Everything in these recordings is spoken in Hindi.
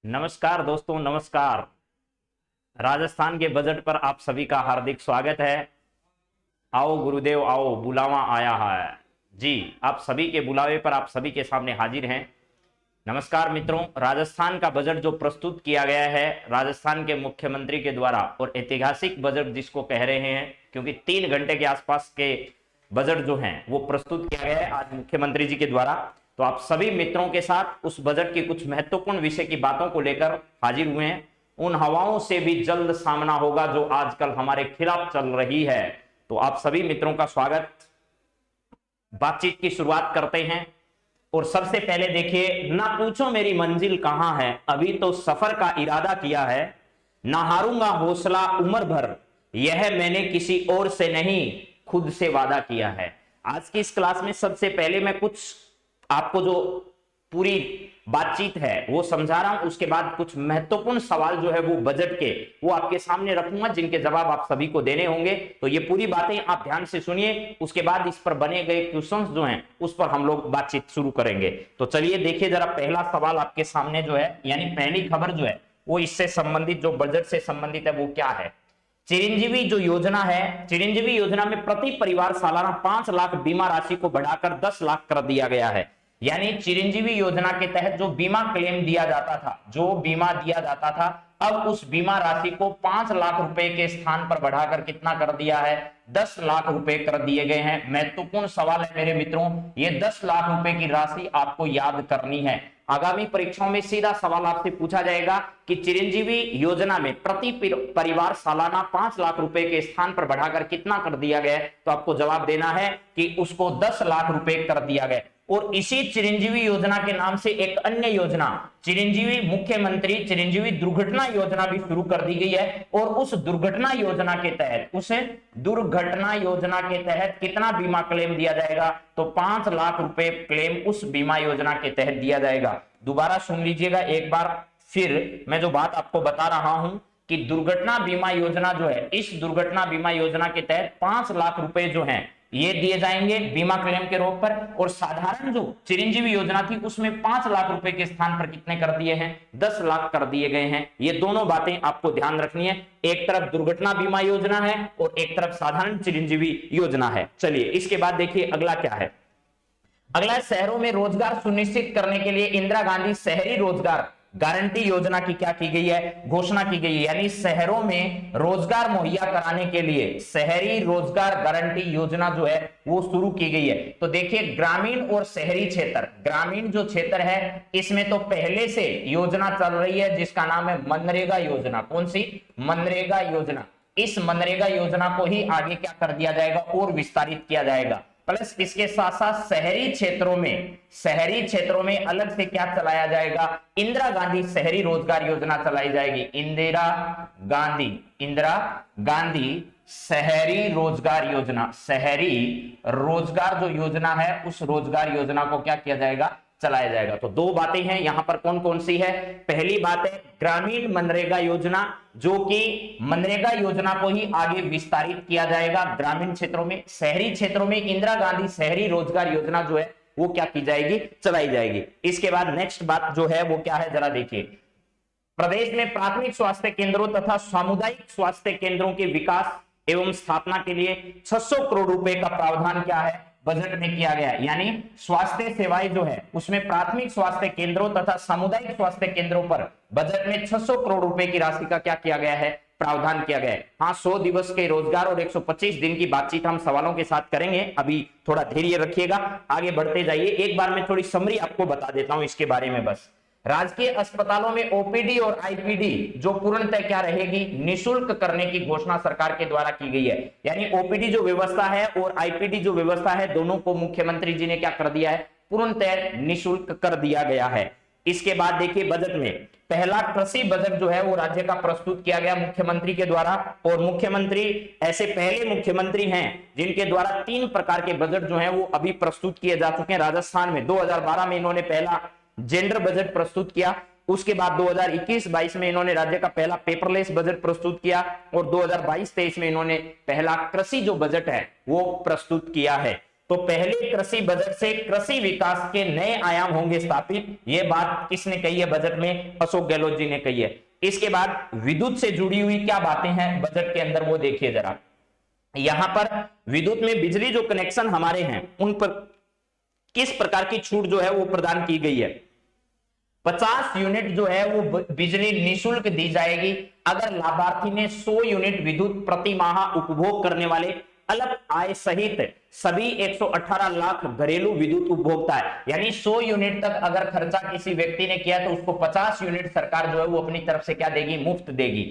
नमस्कार दोस्तों, नमस्कार। राजस्थान के बजट पर आप सभी का हार्दिक स्वागत है। आओ गुरुदेव आओ, बुलावा आया है। जी, आप सभी के बुलावे पर आप सभी के सामने हाजिर हैं। नमस्कार मित्रों, राजस्थान का बजट जो प्रस्तुत किया गया है राजस्थान के मुख्यमंत्री के द्वारा, और ऐतिहासिक बजट जिसको कह रहे हैं, क्योंकि 3 घंटे के आसपास के बजट जो हैं वो प्रस्तुत किया गया है आज मुख्यमंत्री जी के द्वारा। तो आप सभी मित्रों के साथ उस बजट के कुछ महत्वपूर्ण विषय की बातों को लेकर हाजिर हुए हैं। उन हवाओं से भी जल्द सामना होगा जो आजकल हमारे खिलाफ चल रही है। तो आप सभी मित्रों का स्वागत। बातचीत की शुरुआत करते हैं। और सबसे पहले देखिए, ना पूछो मेरी मंजिल कहां है, अभी तो सफर का इरादा किया है, ना हारूंगा हौसला उम्र भर, यह मैंने किसी और से नहीं खुद से वादा किया है। आज की इस क्लास में सबसे पहले मैं कुछ आपको जो पूरी बातचीत है वो समझा रहा हूं, उसके बाद कुछ महत्वपूर्ण सवाल जो है वो बजट के वो आपके सामने रखूंगा, जिनके जवाब आप सभी को देने होंगे। तो ये पूरी बातें आप ध्यान से सुनिए, उसके बाद इस पर बने गए क्वेश्चंस जो हैं उस पर हम लोग बातचीत शुरू करेंगे। तो चलिए देखिए जरा, पहला सवाल आपके सामने जो है, यानी पहली खबर जो है वो इससे संबंधित, जो बजट से संबंधित है वो क्या है। चिरंजीवी जो योजना है, चिरंजीवी योजना में प्रति परिवार सालाना 5 लाख बीमा राशि को बढ़ाकर 10 लाख कर दिया गया है। यानी चिरंजीवी योजना के तहत जो बीमा क्लेम दिया जाता था, जो बीमा दिया जाता था, अब उस बीमा राशि को 5 लाख रुपए के स्थान पर बढ़ाकर कितना कर दिया है, 10 लाख रुपए कर दिए गए हैं। महत्वपूर्ण सवाल है मेरे मित्रों, ये 10 लाख रुपए की राशि आपको याद करनी है। आगामी परीक्षाओं में सीधा सवाल आपसे पूछा जाएगा कि चिरंजीवी योजना में प्रति परिवार सालाना 5 लाख रुपए के स्थान पर बढ़ाकर कितना कर दिया गया, तो आपको जवाब देना है कि उसको 10 लाख रुपए कर दिया गया। और इसी चिरंजीवी योजना के नाम से एक अन्य योजना, चिरंजीवी मुख्यमंत्री चिरंजीवी दुर्घटना योजना भी शुरू कर दी गई है। और उस दुर्घटना योजना के तहत, उस दुर्घटना योजना के तहत कितना बीमा क्लेम दिया जाएगा, तो 5 लाख रुपए क्लेम उस बीमा योजना के तहत दिया जाएगा। दोबारा सुन लीजिएगा एक बार फिर, मैं जो बात आपको बता रहा हूं कि दुर्घटना बीमा योजना जो है, इस दुर्घटना बीमा योजना के तहत 5 लाख रुपए जो हैं ये दिए जाएंगे बीमा क्लेम के रूप पर। और साधारण जो चिरंजीवी योजना थी उसमें 5 लाख रुपए के स्थान पर कितने कर दिए हैं, 10 लाख कर दिए गए हैं। ये दोनों बातें आपको ध्यान रखनी है, एक तरफ दुर्घटना बीमा योजना है और एक तरफ साधारण चिरंजीवी योजना है। चलिए इसके बाद देखिए अगला क्या है। अगला, शहरों में रोजगार सुनिश्चित करने के लिए इंदिरा गांधी शहरी रोजगार गारंटी योजना की क्या की गई है, घोषणा की गई है। यानी शहरों में रोजगार मुहैया कराने के लिए शहरी रोजगार गारंटी योजना जो है वो शुरू की गई है। तो देखिए, ग्रामीण और शहरी क्षेत्र, ग्रामीण जो क्षेत्र है इसमें तो पहले से योजना चल रही है जिसका नाम है मनरेगा योजना। कौन सी? मनरेगा योजना। इस मनरेगा योजना को ही आगे क्या कर दिया जाएगा, और विस्तारित किया जाएगा। प्लस इसके साथ साथ शहरी क्षेत्रों में अलग से क्या चलाया जाएगा, इंदिरा गांधी शहरी रोजगार योजना चलाई जाएगी। इंदिरा गांधी शहरी रोजगार योजना, शहरी रोजगार जो योजना है उस रोजगार योजना को क्या किया जाएगा, चलाया जाएगा। तो दो बातें हैं यहां पर, कौन कौन सी है। पहली बात है ग्रामीण मनरेगा योजना, जो कि मनरेगा योजना को ही आगे विस्तारित किया जाएगा ग्रामीण क्षेत्रों में। शहरी क्षेत्रों में इंदिरा गांधी शहरी रोजगार योजना जो है वो क्या की जाएगी, चलाई जाएगी। इसके बाद नेक्स्ट बात जो है वो क्या है, जरा देखिए। प्रदेश में प्राथमिक स्वास्थ्य केंद्रों तथा सामुदायिक स्वास्थ्य केंद्रों के विकास एवं स्थापना के लिए 600 करोड़ रुपए का प्रावधान क्या है, बजट में किया गया है। यानी स्वास्थ्य सेवाएं जो है उसमें प्राथमिक स्वास्थ्य केंद्रों तथा सामुदायिक स्वास्थ्य केंद्रों पर बजट में 600 करोड़ रुपए की राशि का क्या किया गया है, प्रावधान किया गया है। हाँ, 100 दिवस के रोजगार और 125 दिन की बातचीत हम सवालों के साथ करेंगे, अभी थोड़ा धैर्य रखिएगा, आगे बढ़ते जाइए। एक बार मैं थोड़ी समरी आपको बता देता हूं इसके बारे में बस। राजकीय अस्पतालों में ओपीडी और आईपीडी जो पूर्णतः क्या रहेगी, निशुल्क करने की घोषणा सरकार के द्वारा की गई है। यानी ओपीडी जो व्यवस्था है और आईपीडी जो व्यवस्था है, दोनों को मुख्यमंत्री जी ने क्या कर दिया है, पूर्णतः निशुल्क कर दिया गया है। इसके बाद देखिए, बजट में पहला कृषि बजट जो है वो राज्य का प्रस्तुत किया गया मुख्यमंत्री के द्वारा। और मुख्यमंत्री ऐसे पहले मुख्यमंत्री हैं जिनके द्वारा 3 प्रकार के बजट जो है वो अभी प्रस्तुत किए जा चुके हैं। राजस्थान में 2012 में इन्होंने पहला जेंडर बजट प्रस्तुत किया, उसके बाद 2021-22 में इन्होंने राज्य का पहला पेपरलेस बजट प्रस्तुत किया, और 2022-23 में इन्होंने पहला कृषि जो बजट है वो प्रस्तुत किया है। तो पहले कृषि बजट से कृषि विकास के नए आयाम होंगे स्थापित। यह बात किसने कही है बजट में? अशोक गहलोत जी ने कही है। इसके बाद विद्युत से जुड़ी हुई क्या बातें हैं बजट के अंदर, वो देखिए जरा। यहां पर विद्युत में बिजली जो कनेक्शन हमारे हैं उन पर किस प्रकार की छूट जो है वो प्रदान की गई है। 50 यूनिट जो है वो बिजली निशुल्क दी जाएगी अगर लाभार्थी ने 100 यूनिट विद्युत प्रति माह उपभोग करने वाले अलग आय सहित सभी 118 लाख घरेलू विद्युत उपभोक्ता है। यानी 100 यूनिट तक अगर खर्चा किसी व्यक्ति ने किया तो उसको 50 यूनिट सरकार जो है वो अपनी तरफ से क्या देगी? मुफ्त देगी।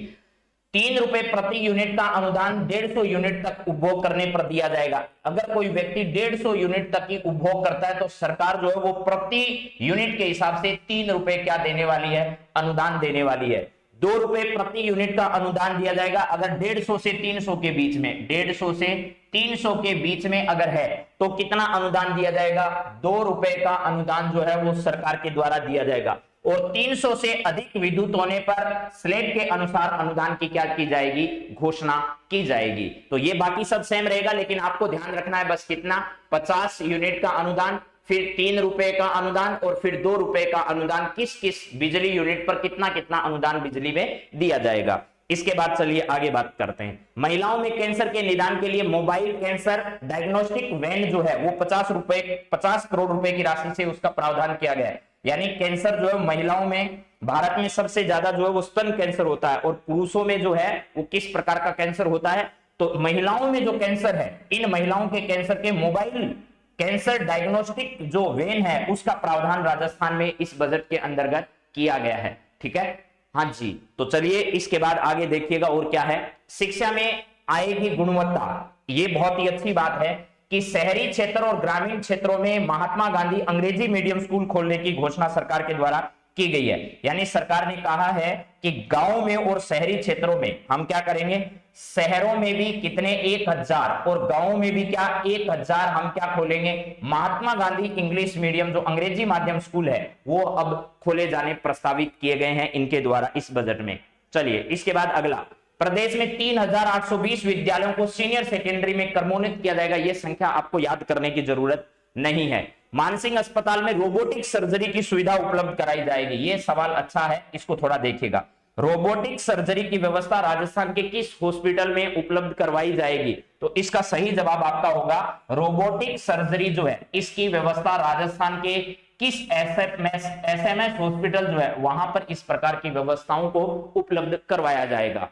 3 रुपए प्रति यूनिट का अनुदान 150 यूनिट तक उपभोग करने पर दिया जाएगा। अगर कोई व्यक्ति 150 यूनिट तक की उपभोग करता है तो सरकार जो है वो प्रति यूनिट के हिसाब से 3 रुपए क्या देने वाली है? अनुदान देने वाली है। 2 रुपए प्रति यूनिट का अनुदान दिया जाएगा अगर 150 से 300 के बीच में, 150 से 300 के बीच में अगर है तो कितना अनुदान दिया जाएगा? 2 रुपए का अनुदान जो है वो सरकार के द्वारा दिया जाएगा। और 300 से अधिक विद्युत होने पर स्लैब के अनुसार अनुदान की क्या की जाएगी? घोषणा की जाएगी। तो ये बाकी सब सेम रहेगा, लेकिन आपको ध्यान रखना है बस कितना? 50 यूनिट का अनुदान, फिर 3 रुपए का अनुदान और फिर 2 रुपए का अनुदान। किस किस बिजली यूनिट पर कितना कितना अनुदान बिजली में दिया जाएगा। इसके बाद चलिए आगे बात करते हैं। महिलाओं में कैंसर के निदान के लिए मोबाइल कैंसर डायग्नोस्टिक वैन जो है वो 50 करोड़ रुपए की राशि से उसका प्रावधान किया गया है। यानी कैंसर जो है महिलाओं में भारत में सबसे ज्यादा जो है वो स्तन कैंसर होता है, और पुरुषों में जो है वो किस प्रकार का कैंसर होता है? तो महिलाओं में जो कैंसर है, इन महिलाओं के कैंसर के मोबाइल कैंसर डायग्नोस्टिक जो वेन है उसका प्रावधान राजस्थान में इस बजट के अंतर्गत किया गया है। ठीक है, हाँ जी। तो चलिए इसके बाद आगे देखिएगा और क्या है। शिक्षा में आएगी गुणवत्ता। ये बहुत ही अच्छी बात है कि शहरी क्षेत्र और ग्रामीण क्षेत्रों में महात्मा गांधी अंग्रेजी मीडियम स्कूल खोलने की घोषणा सरकार के द्वारा की गई है। यानी सरकार ने कहा है कि गांव में और शहरी क्षेत्रों में हम क्या करेंगे? शहरों में भी कितने? 1000 और गांवों में भी क्या? 1000 हम क्या खोलेंगे? महात्मा गांधी इंग्लिश मीडियम जो अंग्रेजी माध्यम स्कूल है वो अब खोले जाने प्रस्तावित किए गए हैं इनके द्वारा इस बजट में। चलिए इसके बाद अगला, प्रदेश में 3820 विद्यालयों को सीनियर सेकेंडरी में क्रमोन्नत किया जाएगा। यह संख्या आपको याद करने की जरूरत नहीं है। मानसिंह अस्पताल में रोबोटिक सर्जरी की सुविधा उपलब्ध कराई जाएगी। यह सवाल अच्छा है, इसको थोड़ा देखिएगा। रोबोटिक सर्जरी की व्यवस्था राजस्थान के किस हॉस्पिटल में उपलब्ध करवाई जाएगी? तो इसका सही जवाब आपका होगा रोबोटिक सर्जरी जो है इसकी व्यवस्था राजस्थान के किस एसएमएस हॉस्पिटल जो है वहां पर इस प्रकार की व्यवस्थाओं को उपलब्ध करवाया जाएगा।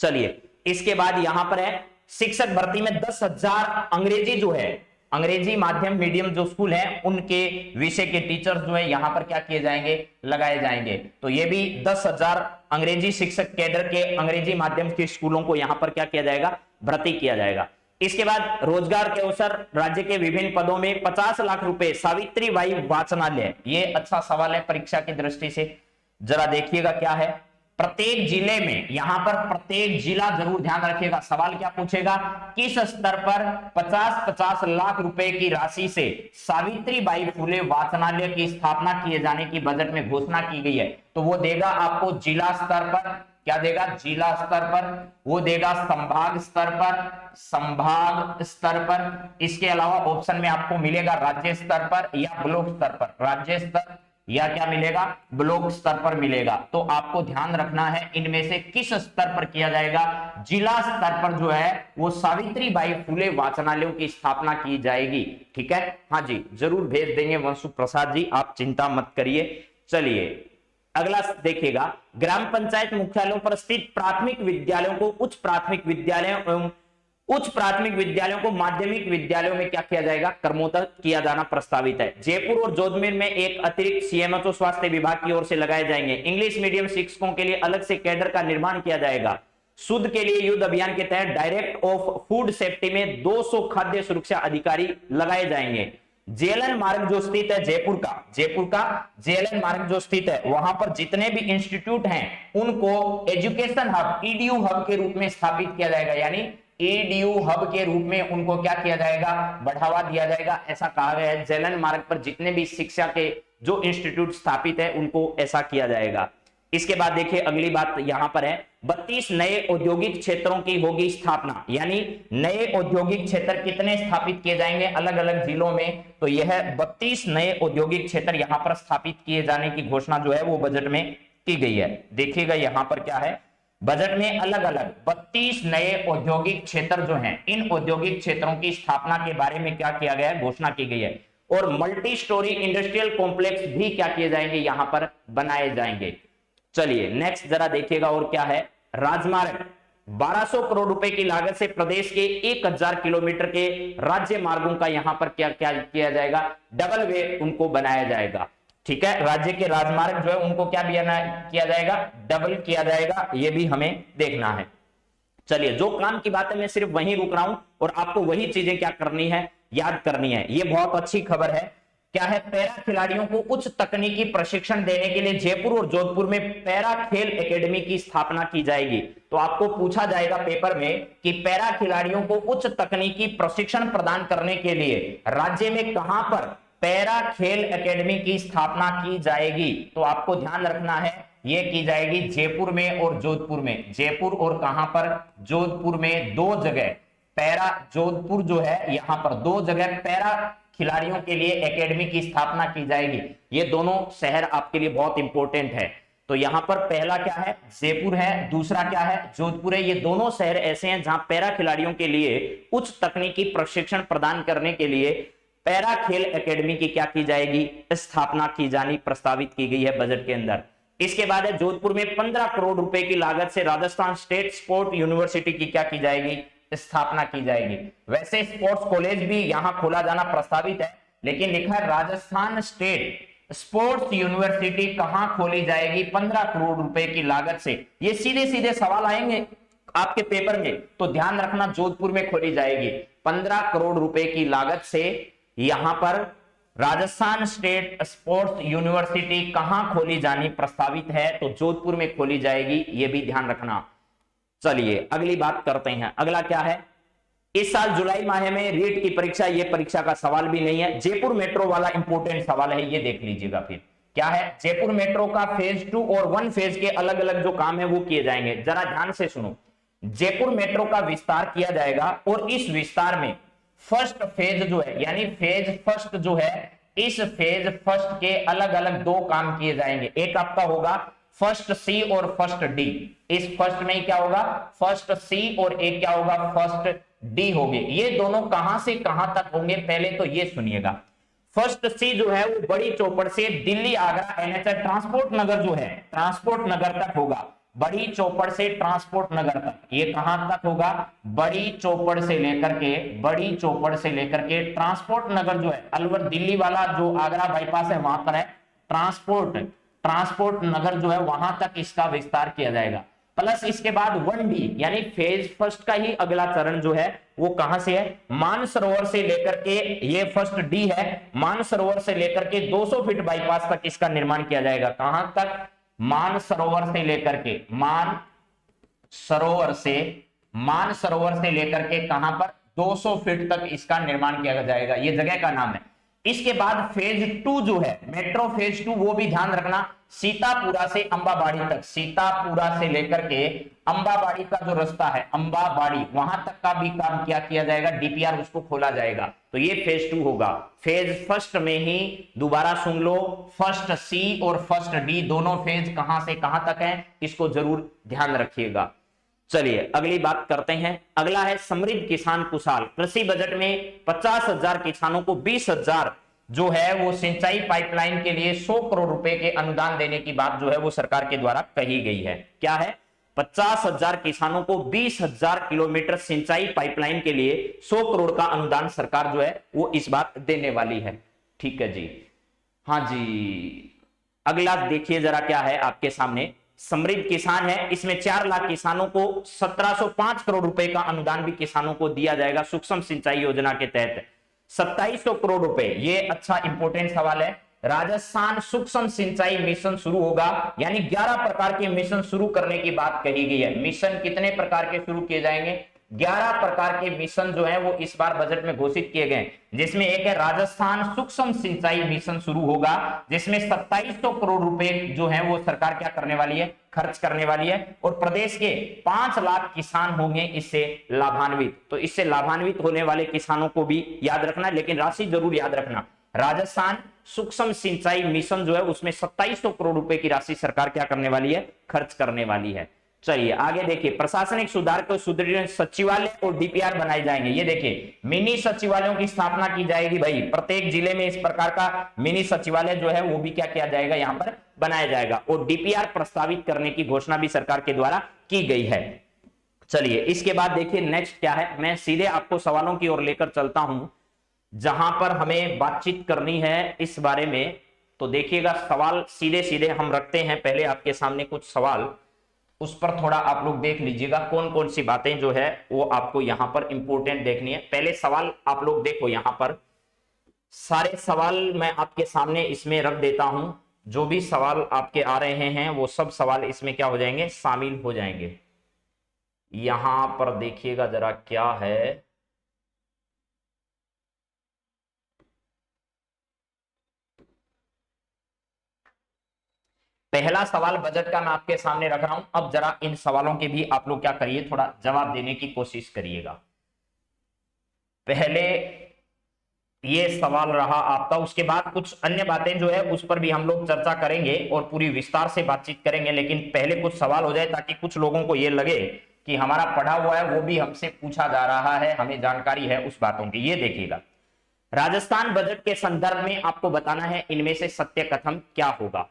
चलिए इसके बाद यहां पर है शिक्षक भर्ती में 10,000 अंग्रेजी जो है अंग्रेजी माध्यम मीडियम जो स्कूल है उनके विषय के टीचर्स जो है यहां पर क्या किए जाएंगे? लगाए जाएंगे। तो ये भी 10,000 अंग्रेजी शिक्षक कैडर के अंग्रेजी माध्यम के स्कूलों को यहां पर क्या किया जाएगा? भर्ती किया जाएगा। इसके बाद रोजगार के अवसर राज्य के विभिन्न पदों में 50 लाख रुपए सावित्रीबाई वाचनालय। ये अच्छा सवाल है परीक्षा की दृष्टि से, जरा देखिएगा क्या है। प्रत्येक जिले में, यहां पर प्रत्येक जिला जरूर ध्यान रखिएगा, सवाल क्या पूछेगा? किस स्तर पर 50-50 लाख रुपए की राशि से सावित्रीबाई फुले वाचनालय की स्थापना किए जाने की बजट में घोषणा की गई है? तो वो देगा आपको जिला स्तर पर, क्या देगा? जिला स्तर पर, वो देगा संभाग स्तर पर, संभाग स्तर पर। इसके अलावा ऑप्शन में आपको मिलेगा राज्य स्तर पर या ब्लॉक स्तर पर, राज्य स्तर या क्या मिलेगा? ब्लॉक स्तर पर मिलेगा। तो आपको ध्यान रखना है इनमें से किस स्तर पर किया जाएगा? जिला स्तर पर जो है वो सावित्रीबाई फुले वाचनालयों की स्थापना की जाएगी। ठीक है, हाँ जी, जरूर भेज देंगे वंशु प्रसाद जी, आप चिंता मत करिए। चलिए अगला देखिएगा, ग्राम पंचायत मुख्यालयों पर स्थित प्राथमिक विद्यालयों को उच्च प्राथमिक विद्यालयों एवं उच्च प्राथमिक विद्यालयों को माध्यमिक विद्यालयों में क्या किया जाएगा? क्रमोन्नत किया जाना प्रस्तावित है। जयपुर और जोधपुर में एक अतिरिक्त सीएमएचओ स्वास्थ्य विभाग की ओर से लगाए जाएंगे। इंग्लिश मीडियम शिक्षकों के लिए अलग से कैडर का निर्माण किया जाएगा। शुद्ध के लिए युद्ध अभियान के तहत डायरेक्ट ऑफ फूड सेफ्टी में 200 खाद्य सुरक्षा अधिकारी लगाए जाएंगे। जेएलएन मार्ग जो स्थित है जयपुर का जेएलएन मार्ग जो स्थित है वहां पर जितने भी इंस्टीट्यूट हैं उनको एजुकेशन हब, ईडीयू हब के रूप में स्थापित किया जाएगा। यानी ईडीयू हब के रूप में उनको क्या किया जाएगा? बढ़ावा दिया जाएगा, ऐसा कहा गया है। जेएलएन मार्ग पर जितने भी शिक्षा के जो इंस्टीट्यूट स्थापित है उनको ऐसा किया जाएगा। इसके बाद देखिए अगली बात यहां पर है, 32 नए औद्योगिक क्षेत्रों की होगी स्थापना, यानी नए औद्योगिक क्षेत्र कितने स्थापित किए जाएंगे अलग अलग जिलों में, तो यह 32 नए औद्योगिक क्षेत्र यहां पर स्थापित किए जाने की घोषणा जो है वो बजट में की गई है। देखिएगा यहां पर क्या है, बजट में अलग अलग 32 नए औद्योगिक क्षेत्र जो हैं, इन औद्योगिक क्षेत्रों की स्थापना के बारे में क्या किया गया है, घोषणा की गई है। और मल्टी स्टोरी इंडस्ट्रियल कॉम्प्लेक्स भी क्या किए जाएंगे, यहां पर बनाए जाएंगे। चलिए नेक्स्ट जरा देखिएगा और क्या है, राजमार्ग 1200 करोड़ रुपए की लागत से प्रदेश के 1000 किलोमीटर के राज्य मार्गों का यहां पर क्या क्या किया जाएगा, डबल वे उनको बनाया जाएगा। ठीक है, राज्य के राजमार्ग जो है उनको क्या किया जाएगा, डबल किया जाएगा, ये भी हमें देखना है। चलिए जो काम की बात है मैं सिर्फ वहीं रुक रहा हूं और आपको वही चीजें क्या करनी है, याद करनी है। ये बहुत अच्छी खबर है, क्या है, पैरा खिलाड़ियों को उच्च तकनीकी प्रशिक्षण देने के लिए जयपुर और जोधपुर में पैरा खेल एकेडमी की स्थापना की जाएगी। तो आपको पूछा जाएगा पेपर में कि पैरा खिलाड़ियों को उच्च तकनीकी प्रशिक्षण प्रदान करने के लिए राज्य में कहां पर पैरा खेल एकेडमी की स्थापना की जाएगी, तो आपको ध्यान रखना है ये की जाएगी जयपुर में और जोधपुर में। जयपुर और कहां पर, जोधपुर में, दो जगह पैरा, जोधपुर जो है यहां पर दो जगह पैरा खिलाड़ियों के लिए एकेडमी की स्थापना की जाएगी। ये दोनों शहर आपके लिए बहुत इंपॉर्टेंट है। तो यहां पर पहला क्या है, जयपुर है, दूसरा क्या है, जोधपुर है। ये दोनों शहर ऐसे हैं जहां पैरा खिलाड़ियों के लिए उच्च तकनीकी प्रशिक्षण प्रदान करने के लिए पैरा खेल एकेडमी की क्या की जाएगी, स्थापना की जानी प्रस्तावित की गई है बजट के अंदर। इसके बाद है जोधपुर में 15 करोड़ रुपए की लागत से राजस्थान स्टेट स्पोर्ट यूनिवर्सिटी की क्या की जाएगी, स्थापना की जाएगी। वैसे स्पोर्ट्स कॉलेज भी यहां खोला जाना प्रस्तावित है, लेकिन लिखा है राजस्थान स्टेट स्पोर्ट्स यूनिवर्सिटी कहां खोली जाएगी, 15 करोड़ रुपए की लागत से। ये सीधे सीधे सवाल आएंगे आपके पेपर में, तो ध्यान रखना जोधपुर में खोली जाएगी। 15 करोड़ रुपए की लागत से यहां पर राजस्थान स्टेट स्पोर्ट्स यूनिवर्सिटी कहां खोली जानी प्रस्तावित है, तो जोधपुर में खोली जाएगी, यह भी ध्यान रखना। चलिए अगली बात करते हैं। अगला क्या है, इस साल जुलाई माह में रीट की परीक्षा, यह परीक्षा का सवाल भी नहीं है, जयपुर मेट्रो वाला इंपॉर्टेंट सवाल है, ये देख लीजिएगा। फिर क्या है, जयपुर मेट्रो का फेज 2 और 1 फेज के अलग अलग जो काम है वो किए जाएंगे। जरा ध्यान से सुनो, जयपुर मेट्रो का विस्तार किया जाएगा और इस विस्तार में फर्स्ट फेज जो है, यानी फेज फर्स्ट जो है, इस फेज फर्स्ट के अलग अलग दो काम किए जाएंगे। एक आपका होगा फर्स्ट सी और फर्स्ट डी। इस फर्स्ट में क्या होगा, फर्स्ट सी, और एक क्या होगा, फर्स्ट डी होंगे। ये दोनों कहां से कहां तक होंगे, पहले तो ये सुनिएगा। फर्स्ट सी जो है वो बड़ी चौपड़ से दिल्ली आगरा एनएच ट्रांसपोर्ट नगर जो है, ट्रांसपोर्ट नगर तक होगा। बड़ी चौपड़ से ट्रांसपोर्ट नगर तक, ये कहां तक होगा, बड़ी चौपड़ से लेकर के, बड़ी चौपड़ से लेकर के ट्रांसपोर्ट नगर जो है, अलवर दिल्ली वाला जो आगरा बाईपास है वहां पर है ट्रांसपोर्ट नगर जो है, वहां तक इसका विस्तार किया जाएगा। प्लस इसके बाद 1D यानी फेज फर्स्ट का ही अगला चरण जो है वो कहां से है, मानसरोवर से लेकर के, ये फर्स्ट डी है, मानसरोवर से लेकर के 200 फीट बाईपास तक इसका निर्माण किया जाएगा। कहां तक, मानसरोवर से लेकर के, मानसरोवर से लेकर के कहां पर, 200 फीट तक इसका निर्माण किया जाएगा। ये जगह का नाम है। इसके बाद फेज 2 जो है, मेट्रो फेज 2, वो भी ध्यान रखना, सीतापुरा से अंबाबाड़ी तक, सीतापुरा से लेकर के अंबाबाड़ी का जो रास्ता है, अंबाबाड़ी, वहां तक का भी काम क्या किया जाएगा, डीपीआर उसको खोला जाएगा। तो ये फेज 2 होगा। फेज फर्स्ट में ही दोबारा सुन लो, फर्स्ट सी और फर्स्ट डी दोनों फेज कहां से कहां तक है, इसको जरूर ध्यान रखिएगा। चलिए अगली बात करते हैं। अगला है समृद्ध किसान खुशहाल। कृषि बजट में 50,000 किसानों को 20,000 जो है वो सिंचाई पाइपलाइन के लिए 100 करोड़ रुपए के अनुदान देने की बात जो है वो सरकार के द्वारा कही गई है। क्या है, 50,000 किसानों को 20,000 किलोमीटर सिंचाई पाइपलाइन के लिए 100 करोड़ का अनुदान सरकार जो है वो इस बार देने वाली है। ठीक है जी, हाँ जी। अगला देखिए जरा क्या है आपके सामने, समृद्ध किसान है, इसमें 4 लाख किसानों को 1705 करोड़ रुपए का अनुदान भी किसानों को दिया जाएगा सूक्ष्म सिंचाई योजना के तहत। 2700 करोड़ रुपए, ये अच्छा इंपॉर्टेंट सवाल है। राजस्थान सूक्ष्म सिंचाई मिशन शुरू होगा, यानी 11 प्रकार के मिशन शुरू करने की बात कही गई है। मिशन कितने प्रकार के शुरू किए जाएंगे, 11 प्रकार के मिशन जो है वो इस बार बजट में घोषित किए गए, जिसमें एक है राजस्थान सूक्ष्म सिंचाई मिशन शुरू होगा, जिसमें 2700 करोड़ रुपए जो है वो सरकार क्या करने वाली है, खर्च करने वाली है, और प्रदेश के 5 लाख किसान होंगे इससे लाभान्वित। तो इससे लाभान्वित होने वाले किसानों को भी याद रखना, लेकिन राशि जरूर याद रखना। राजस्थान सूक्ष्म सिंचाई मिशन जो है उसमें 2700 करोड़ रुपए की राशि सरकार क्या करने वाली है, खर्च करने वाली है। चलिए आगे देखिए, प्रशासनिक सुधार को सुदृढ़ सचिवालय और डीपीआर बनाए जाएंगे। ये देखिए मिनी सचिवालयों की स्थापना की जाएगी भाई, प्रत्येक जिले में इस प्रकार का मिनी सचिवालय जो है वो भी क्या किया जाएगा, यहां पर बनाया जाएगा, और डीपीआर प्रस्तावित करने की घोषणा भी सरकार के द्वारा की गई है। चलिए इसके बाद देखिए नेक्स्ट क्या है, मैं सीधे आपको सवालों की ओर लेकर चलता हूं जहां पर हमें बातचीत करनी है इस बारे में। तो देखिएगा सवाल सीधे सीधे हम रखते हैं, पहले आपके सामने कुछ सवाल, उस पर थोड़ा आप लोग देख लीजिएगा कौन कौन सी बातें जो है वो आपको यहां पर इंपॉर्टेंट देखनी है। पहले सवाल आप लोग देखो, यहां पर सारे सवाल मैं आपके सामने इसमें रख देता हूं, जो भी सवाल आपके आ रहे हैं वो सब सवाल इसमें क्या हो जाएंगे, शामिल हो जाएंगे। यहां पर देखिएगा जरा क्या है, पहला सवाल बजट का मैं आपके सामने रख रहा हूं। अब जरा इन सवालों के भी आप लोग क्या करिए, थोड़ा जवाब देने की कोशिश करिएगा। पहले ये सवाल रहा आपका, उसके बाद कुछ अन्य बातें जो है उस पर भी हम लोग चर्चा करेंगे और पूरी विस्तार से बातचीत करेंगे, लेकिन पहले कुछ सवाल हो जाए ताकि कुछ लोगों को ये लगे कि हमारा पढ़ा हुआ है वो भी हमसे पूछा जा रहा है, हमें जानकारी है उस बातों की। ये देखिएगा, राजस्थान बजट के संदर्भ में आपको बताना है इनमें से सत्य कथन क्या होगा।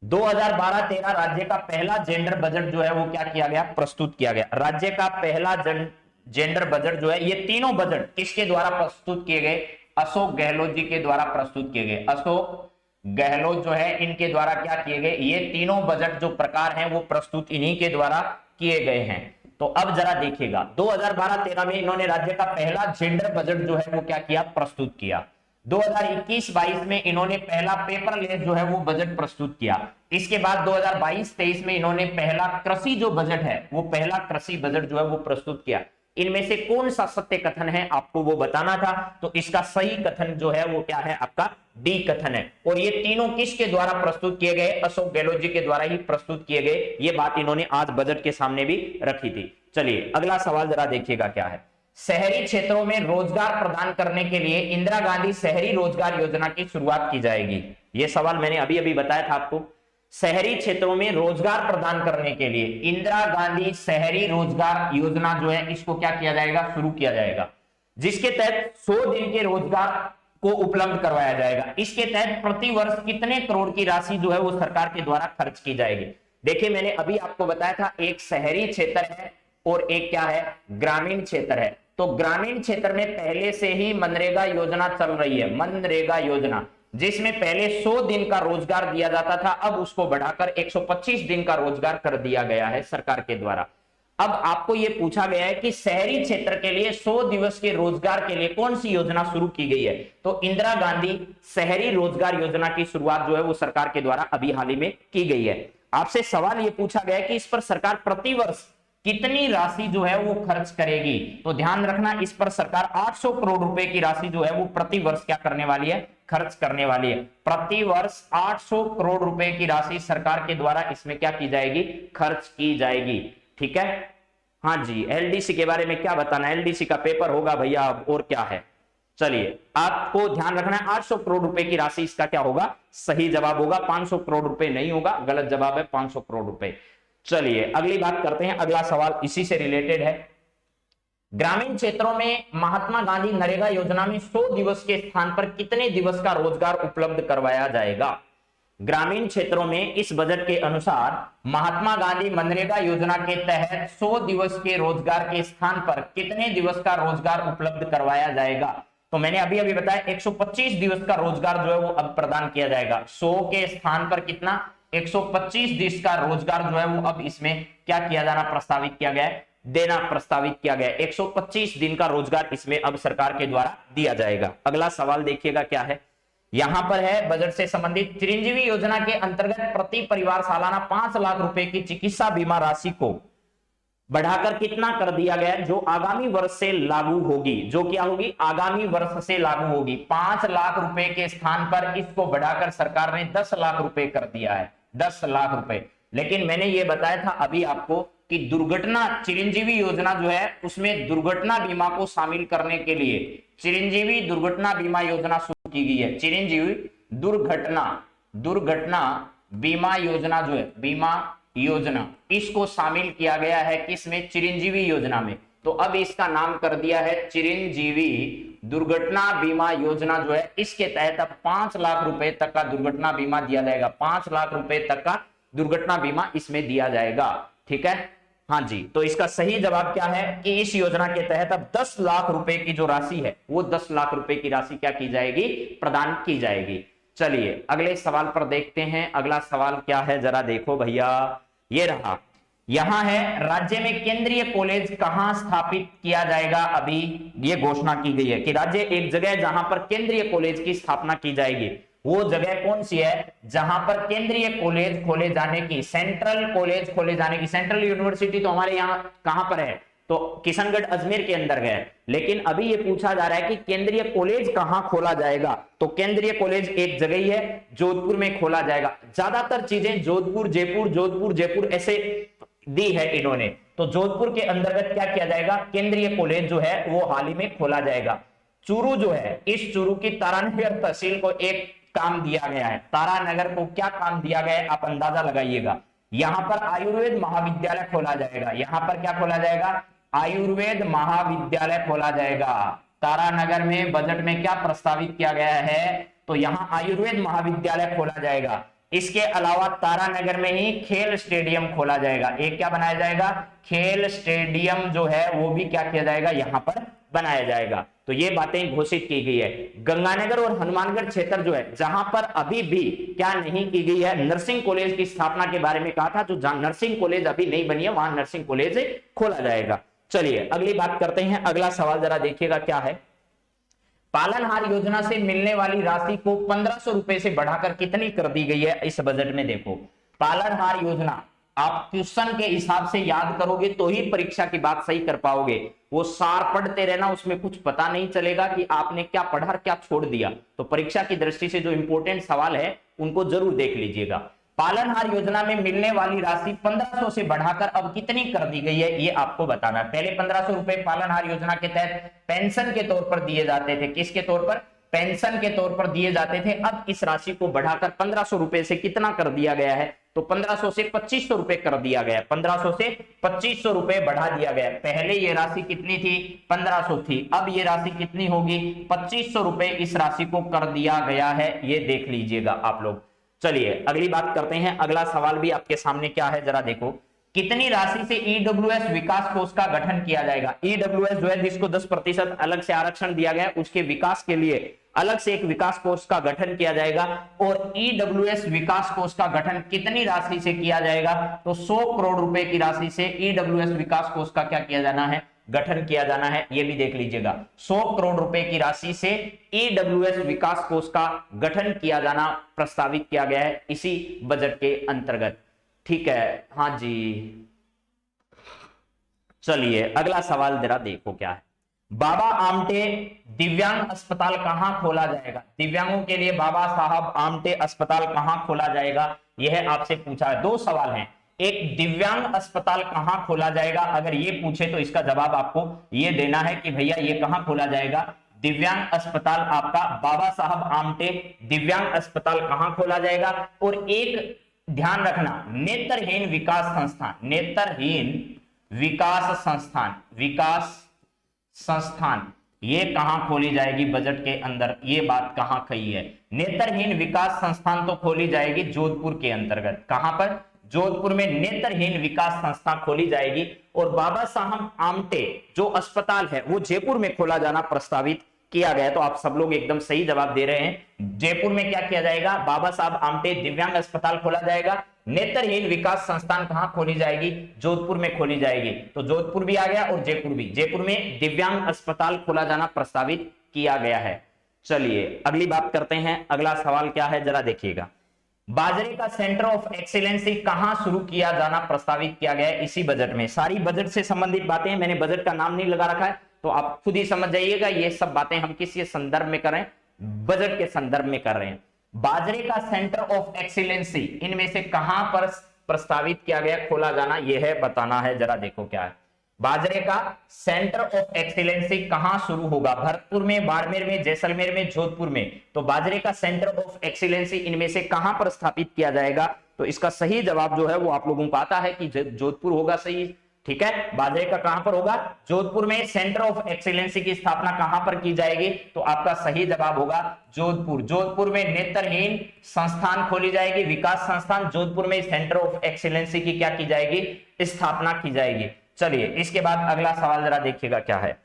2012-13 राज्य का पहला जेंडर बजट जो है वो क्या किया गया, प्रस्तुत किया गया। राज्य का पहला जेंडर बजट जो है, ये तीनों बजट किसके द्वारा प्रस्तुत किए गए, अशोक गहलोत जी के द्वारा प्रस्तुत किए गए। अशोक गहलोत जो है इनके द्वारा क्या किए गए, ये तीनों बजट जो प्रकार हैं वो प्रस्तुत इन्हीं के द्वारा किए गए हैं। तो अब जरा देखिएगा 2012-13 में इन्होंने राज्य का पहला जेंडर बजट जो है वो क्या किया, प्रस्तुत किया। 2021-22 में इन्होंने पहला पेपरलेस जो है वो बजट प्रस्तुत किया। इसके बाद 2022-23 में इन्होंने पहला कृषि जो बजट है वो पहला कृषि बजट जो है वो प्रस्तुत किया। इनमें से कौन सा सत्य कथन है आपको वो बताना था, तो इसका सही कथन जो है वो क्या है, आपका डी कथन है। और ये तीनों किसके द्वारा प्रस्तुत किए गए, अशोक गहलोत जी के द्वारा ही प्रस्तुत किए गए। ये बात इन्होंने आज बजट के सामने भी रखी थी। चलिए अगला सवाल जरा देखिएगा क्या है, शहरी क्षेत्रों में रोजगार प्रदान करने के लिए इंदिरा गांधी शहरी रोजगार योजना की शुरुआत की जाएगी। यह सवाल मैंने अभी अभी बताया था आपको। शहरी क्षेत्रों में रोजगार प्रदान करने के लिए इंदिरा गांधी शहरी रोजगार योजना जो है इसको क्या किया जाएगा, शुरू किया जाएगा, जिसके तहत 100 दिन के रोजगार को उपलब्ध करवाया जाएगा। इसके तहत प्रति वर्ष कितने करोड़ की राशि जो है वो सरकार के द्वारा खर्च की जाएगी। देखिए मैंने अभी आपको बताया था एक शहरी क्षेत्र है और एक क्या है, ग्रामीण क्षेत्र है। तो ग्रामीण क्षेत्र में पहले से ही मनरेगा योजना चल रही है, मनरेगा योजना, जिसमें पहले 100 दिन का रोजगार दिया जाता था, अब उसको बढ़ाकर 125 दिन का रोजगार कर दिया गया है सरकार के द्वारा। अब आपको यह पूछा गया है कि शहरी क्षेत्र के लिए 100 दिवस के रोजगार के लिए कौन सी योजना शुरू की गई है, तो इंदिरा गांधी शहरी रोजगार योजना की शुरुआत जो है वो सरकार के द्वारा अभी हाल ही में की गई है। आपसे सवाल यह पूछा गया है कि इस पर सरकार प्रतिवर्ष कितनी राशि जो है वो खर्च करेगी, तो ध्यान रखना इस पर सरकार 800 करोड़ रुपए की राशि जो है वो प्रति वर्ष क्या करने वाली है, खर्च करने वाली है। प्रति वर्ष 800 करोड़ रुपए की राशि सरकार के द्वारा इसमें क्या की जाएगी, खर्च की जाएगी। ठीक है, हाँ जी, एलडीसी के बारे में क्या बताना, एलडीसी का पेपर होगा भैया अब, और क्या है। चलिए आपको ध्यान रखना है 800 करोड़ रुपए की राशि इसका क्या होगा, सही जवाब होगा। 500 करोड़ रुपए नहीं होगा, गलत जवाब है 500 करोड़ रुपए। चलिए अगली बात करते हैं, अगला सवाल इसी से रिलेटेड है। ग्रामीण क्षेत्रों में महात्मा गांधी नरेगा योजना में 100 दिवस के स्थान पर कितने दिवस का रोजगार उपलब्ध करवाया जाएगा। ग्रामीण क्षेत्रों में इस बजट के अनुसार महात्मा गांधी मनरेगा योजना के तहत 100 दिवस के रोजगार के स्थान पर कितने दिवस का रोजगार उपलब्ध करवाया जाएगा। तो मैंने अभी अभी बताया 125 दिवस का रोजगार जो है वो अब प्रदान किया जाएगा। 100 के स्थान पर कितना, 125 दिवस का रोजगार जो है वो अब इसमें क्या किया जाना प्रस्तावित किया गया है, देना प्रस्तावित किया गया है। 125 दिन का रोजगार इसमें अब सरकार के द्वारा दिया जाएगा। अगला सवाल देखिएगा क्या है, यहां पर है बजट से संबंधित, चिरंजीवी योजना के अंतर्गत प्रति परिवार सालाना 5 लाख रुपए की चिकित्सा बीमा राशि को बढ़ाकर कितना कर दिया गया, जो आगामी वर्ष से लागू होगी, जो क्या होगी, आगामी वर्ष से लागू होगी। 5 लाख रुपए के स्थान पर इसको बढ़ाकर सरकार ने 10 लाख रुपए कर दिया है, 10 लाख रुपए। लेकिन मैंने ये बताया था अभी आपको कि दुर्घटना चिरंजीवी योजना जो है उसमें दुर्घटना बीमा को शामिल करने के लिए चिरंजीवी दुर्घटना बीमा योजना शुरू की गई है। चिरंजीवी दुर्घटना बीमा योजना जो है, बीमा योजना, इसको शामिल किया गया है किसमें, चिरंजीवी योजना में। तो अब इसका नाम कर दिया है चिरंजीवी दुर्घटना बीमा योजना जो है। इसके तहत अब 5 लाख रुपए तक का दुर्घटना बीमा दिया जाएगा, 5 लाख रुपए तक का दुर्घटना बीमा इसमें दिया जाएगा। ठीक है, हाँ जी। तो इसका सही जवाब क्या है कि इस योजना के तहत अब 10 लाख रुपए की जो राशि है वो 10 लाख रुपए की राशि क्या की जाएगी, प्रदान की जाएगी। चलिए अगले सवाल पर देखते हैं। अगला सवाल क्या है जरा देखो भैया, ये रहा, यहां है राज्य में केंद्रीय कॉलेज कहां स्थापित किया जाएगा। अभी ये घोषणा की गई है कि राज्य एक जगह जहां पर केंद्रीय कॉलेज की स्थापना की जाएगी, वो जगह कौन सी है जहां पर केंद्रीय कॉलेज खोले जाने की, सेंट्रल कॉलेज खोले जाने की। सेंट्रल यूनिवर्सिटी तो हमारे यहाँ कहां पर है, तो किशनगढ़ अजमेर के अंदर है। लेकिन अभी ये पूछा जा रहा है कि केंद्रीय कॉलेज कहां खोला जाएगा, तो केंद्रीय कॉलेज एक जगह ही है, जोधपुर में खोला जाएगा। ज्यादातर चीजें जोधपुर जयपुर ऐसे दी है इन्होंने, तो जोधपुर के अंतर्गत क्या किया जाएगा, केंद्रीय कॉलेज जो है वो हाल ही में खोला जाएगा। चूरू जो है, इस चूरू की तारानगर तहसील को एक काम दिया गया है। तारानगर को क्या काम दिया गया है, आप अंदाजा लगाइएगा। यहां पर आयुर्वेद महाविद्यालय खोला जाएगा। यहां पर क्या खोला जाएगा, आयुर्वेद महाविद्यालय खोला जाएगा। तारानगर में बजट में क्या प्रस्तावित किया गया है, तो यहां आयुर्वेद महाविद्यालय खोला जाएगा। इसके अलावा तारानगर में ही खेल स्टेडियम खोला जाएगा। एक क्या बनाया जाएगा, खेल स्टेडियम जो है वो भी क्या किया जाएगा, यहां पर बनाया जाएगा। तो ये बातें घोषित की गई है। गंगानगर और हनुमानगढ़ क्षेत्र जो है, जहां पर अभी भी क्या नहीं की गई है, नर्सिंग कॉलेज की स्थापना के बारे में कहा था, जो जहां नर्सिंग कॉलेज अभी नहीं बनी है वहां नर्सिंग कॉलेज खोला जाएगा। चलिए अगली बात करते हैं। अगला सवाल जरा देखिएगा क्या है, पालनहार योजना से मिलने वाली राशि को 1500 रुपए से बढ़ाकर कितनी कर दी गई है इस बजट में। देखो पालनहार योजना आप क्वेश्चन के हिसाब से याद करोगे तो ही परीक्षा की बात सही कर पाओगे। वो सार पढ़ते रहना, उसमें कुछ पता नहीं चलेगा कि आपने क्या पढ़ा और क्या छोड़ दिया। तो परीक्षा की दृष्टि से जो इंपॉर्टेंट सवाल है उनको जरूर देख लीजिएगा। पालनहार योजना में मिलने वाली राशि 1500 से बढ़ाकर अब कितनी कर दी गई है ये आपको बताना। पहले 1500 रुपए पालनहार योजना के तहत पेंशन के तौर पर दिए जाते थे। किसके तौर पर, पेंशन के तौर पर दिए जाते थे। अब इस राशि को बढ़ाकर 1500 रुपए से कितना कर दिया गया है, तो 1500 से 2500 रुपए कर दिया गया। 1500 से 2500 रुपए बढ़ा दिया गया। पहले ये राशि कितनी थी, 1500 थी, अब ये राशि कितनी होगी, 2500 रुपए इस राशि को कर दिया गया है। ये देख लीजिएगा आप लोग। चलिए अगली बात करते हैं। अगला सवाल भी आपके सामने क्या है जरा देखो, कितनी राशि से ईडब्ल्यूएस विकास कोष का गठन किया जाएगा। ईडब्ल्यूएस जो है जिसको 10% अलग से आरक्षण दिया गया, उसके विकास के लिए अलग से एक विकास कोष का गठन किया जाएगा। और ईडब्ल्यूएस विकास कोष का गठन कितनी राशि से किया जाएगा, तो 100 करोड़ रुपए की राशि से ईडब्ल्यूएस विकास कोष का क्या किया जाना है, गठन किया जाना है। ये भी देख लीजिएगा, 100 करोड़ रुपए की राशि से ईडब्ल्यूएस विकास कोष का गठन किया जाना प्रस्तावित किया गया है इसी बजट के अंतर्गत। ठीक है, हाँ जी। चलिए अगला सवाल जरा देखो क्या है, बाबा आमटे दिव्यांग अस्पताल कहां खोला जाएगा। दिव्यांगों के लिए बाबा साहब आमटे अस्पताल कहां खोला जाएगा, यह आपसे पूछा है। 2 सवाल हैं, एक दिव्यांग अस्पताल कहां खोला जाएगा, अगर ये पूछे तो इसका जवाब आपको ये देना है कि भैया ये कहां खोला जाएगा। दिव्यांग अस्पताल आपका बाबा साहब आमटे दिव्यांग अस्पताल कहां खोला जाएगा। और एक ध्यान रखना, नेत्रहीन विकास संस्थान, नेत्रहीन विकास संस्थान, विकास संस्थान ये कहां खोली जाएगी बजट के अंदर, ये बात कहां कही है। नेत्रहीन विकास संस्थान तो खोली जाएगी जोधपुर के अंतर्गत। कहां पर, जोधपुर में नेत्रहीन विकास संस्था खोली जाएगी। और बाबा साहब आमटे जो अस्पताल है वो जयपुर में खोला जाना प्रस्तावित किया गया। तो आप सब लोग एकदम सही जवाब दे रहे हैं। जयपुर में क्या किया जाएगा, बाबा साहब आमटे दिव्यांग अस्पताल खोला जाएगा। नेत्रहीन विकास संस्थान कहां खोली जाएगी, जोधपुर में खोली जाएगी। तो जोधपुर भी आ गया और जयपुर भी। जयपुर में दिव्यांग अस्पताल खोला जाना प्रस्तावित किया गया है। चलिए अगली बात करते हैं। अगला सवाल क्या है जरा देखिएगा, बाजरे का सेंटर ऑफ एक्सीलेंसी कहां शुरू किया जाना प्रस्तावित किया गया है इसी बजट में। सारी बजट से संबंधित बातें हैं, मैंने बजट का नाम नहीं लगा रखा है, तो आप खुद ही समझ जाइएगा ये सब बातें हम किस संदर्भ में कर रहे हैं, बजट के संदर्भ में कर रहे हैं। बाजरे का सेंटर ऑफ एक्सीलेंसी इनमें से कहां पर प्रस्तावित किया गया, खोला जाना, यह है बताना है। जरा देखो क्या है, बाजरे का सेंटर ऑफ एक्सीलेंसी कहां शुरू होगा, भरतपुर में, बाड़मेर में, जैसलमेर में, जोधपुर में। तो बाजरे का सेंटर ऑफ एक्सीलेंसी इनमें से कहां पर स्थापित किया जाएगा, तो इसका सही जवाब जो है वो आप लोगों को आता है कि जोधपुर होगा सही। ठीक है, बाजरे का कहां पर होगा, जोधपुर में सेंटर ऑफ एक्सीलेंसी की स्थापना कहां पर की जाएगी, तो आपका सही जवाब होगा जोधपुर। जोधपुर में नेत्रहीन संस्थान खोली जाएगी, विकास संस्थान, जोधपुर में सेंटर ऑफ एक्सीलेंसी की क्या की जाएगी, स्थापना की जाएगी। चलिए इसके बाद अगला सवाल जरा देखिएगा क्या है,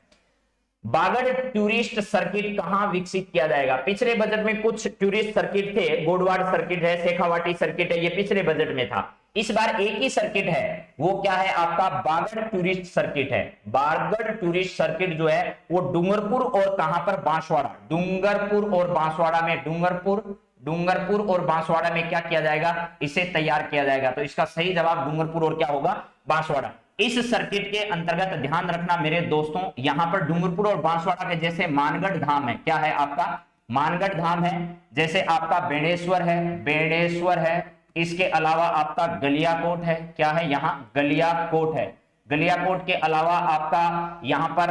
बागड़ टूरिस्ट सर्किट कहां विकसित किया जाएगा। पिछले बजट में कुछ टूरिस्ट सर्किट थे, गोडवाड़ सर्किट है, शेखावाटी सर्किट है, ये पिछले बजट में था। इस बार एक ही सर्किट है, वो क्या है आपका बागड़ टूरिस्ट सर्किट है। बागड़ टूरिस्ट सर्किट जो है वो डूंगरपुर और कहां पर, बांसवाड़ा, डूंगरपुर और बांसवाड़ा में, डूंगरपुर और बांसवाड़ा में क्या किया जाएगा, इसे तैयार किया जाएगा। तो इसका सही जवाब डूंगरपुर और क्या होगा, बांसवाड़ा। इस सर्किट के अंतर्गत ध्यान रखना मेरे दोस्तों, यहां पर डूंगरपुर और बांसवाड़ा के जैसे मानगढ़ धाम है, क्या है आपका, मानगढ़ धाम है, जैसे आपका बेणेश्वर है, इसके अलावा आपका गलियाकोट है, क्या है यहाँ, गलियाकोट है। गलियाकोट के अलावा आपका यहां पर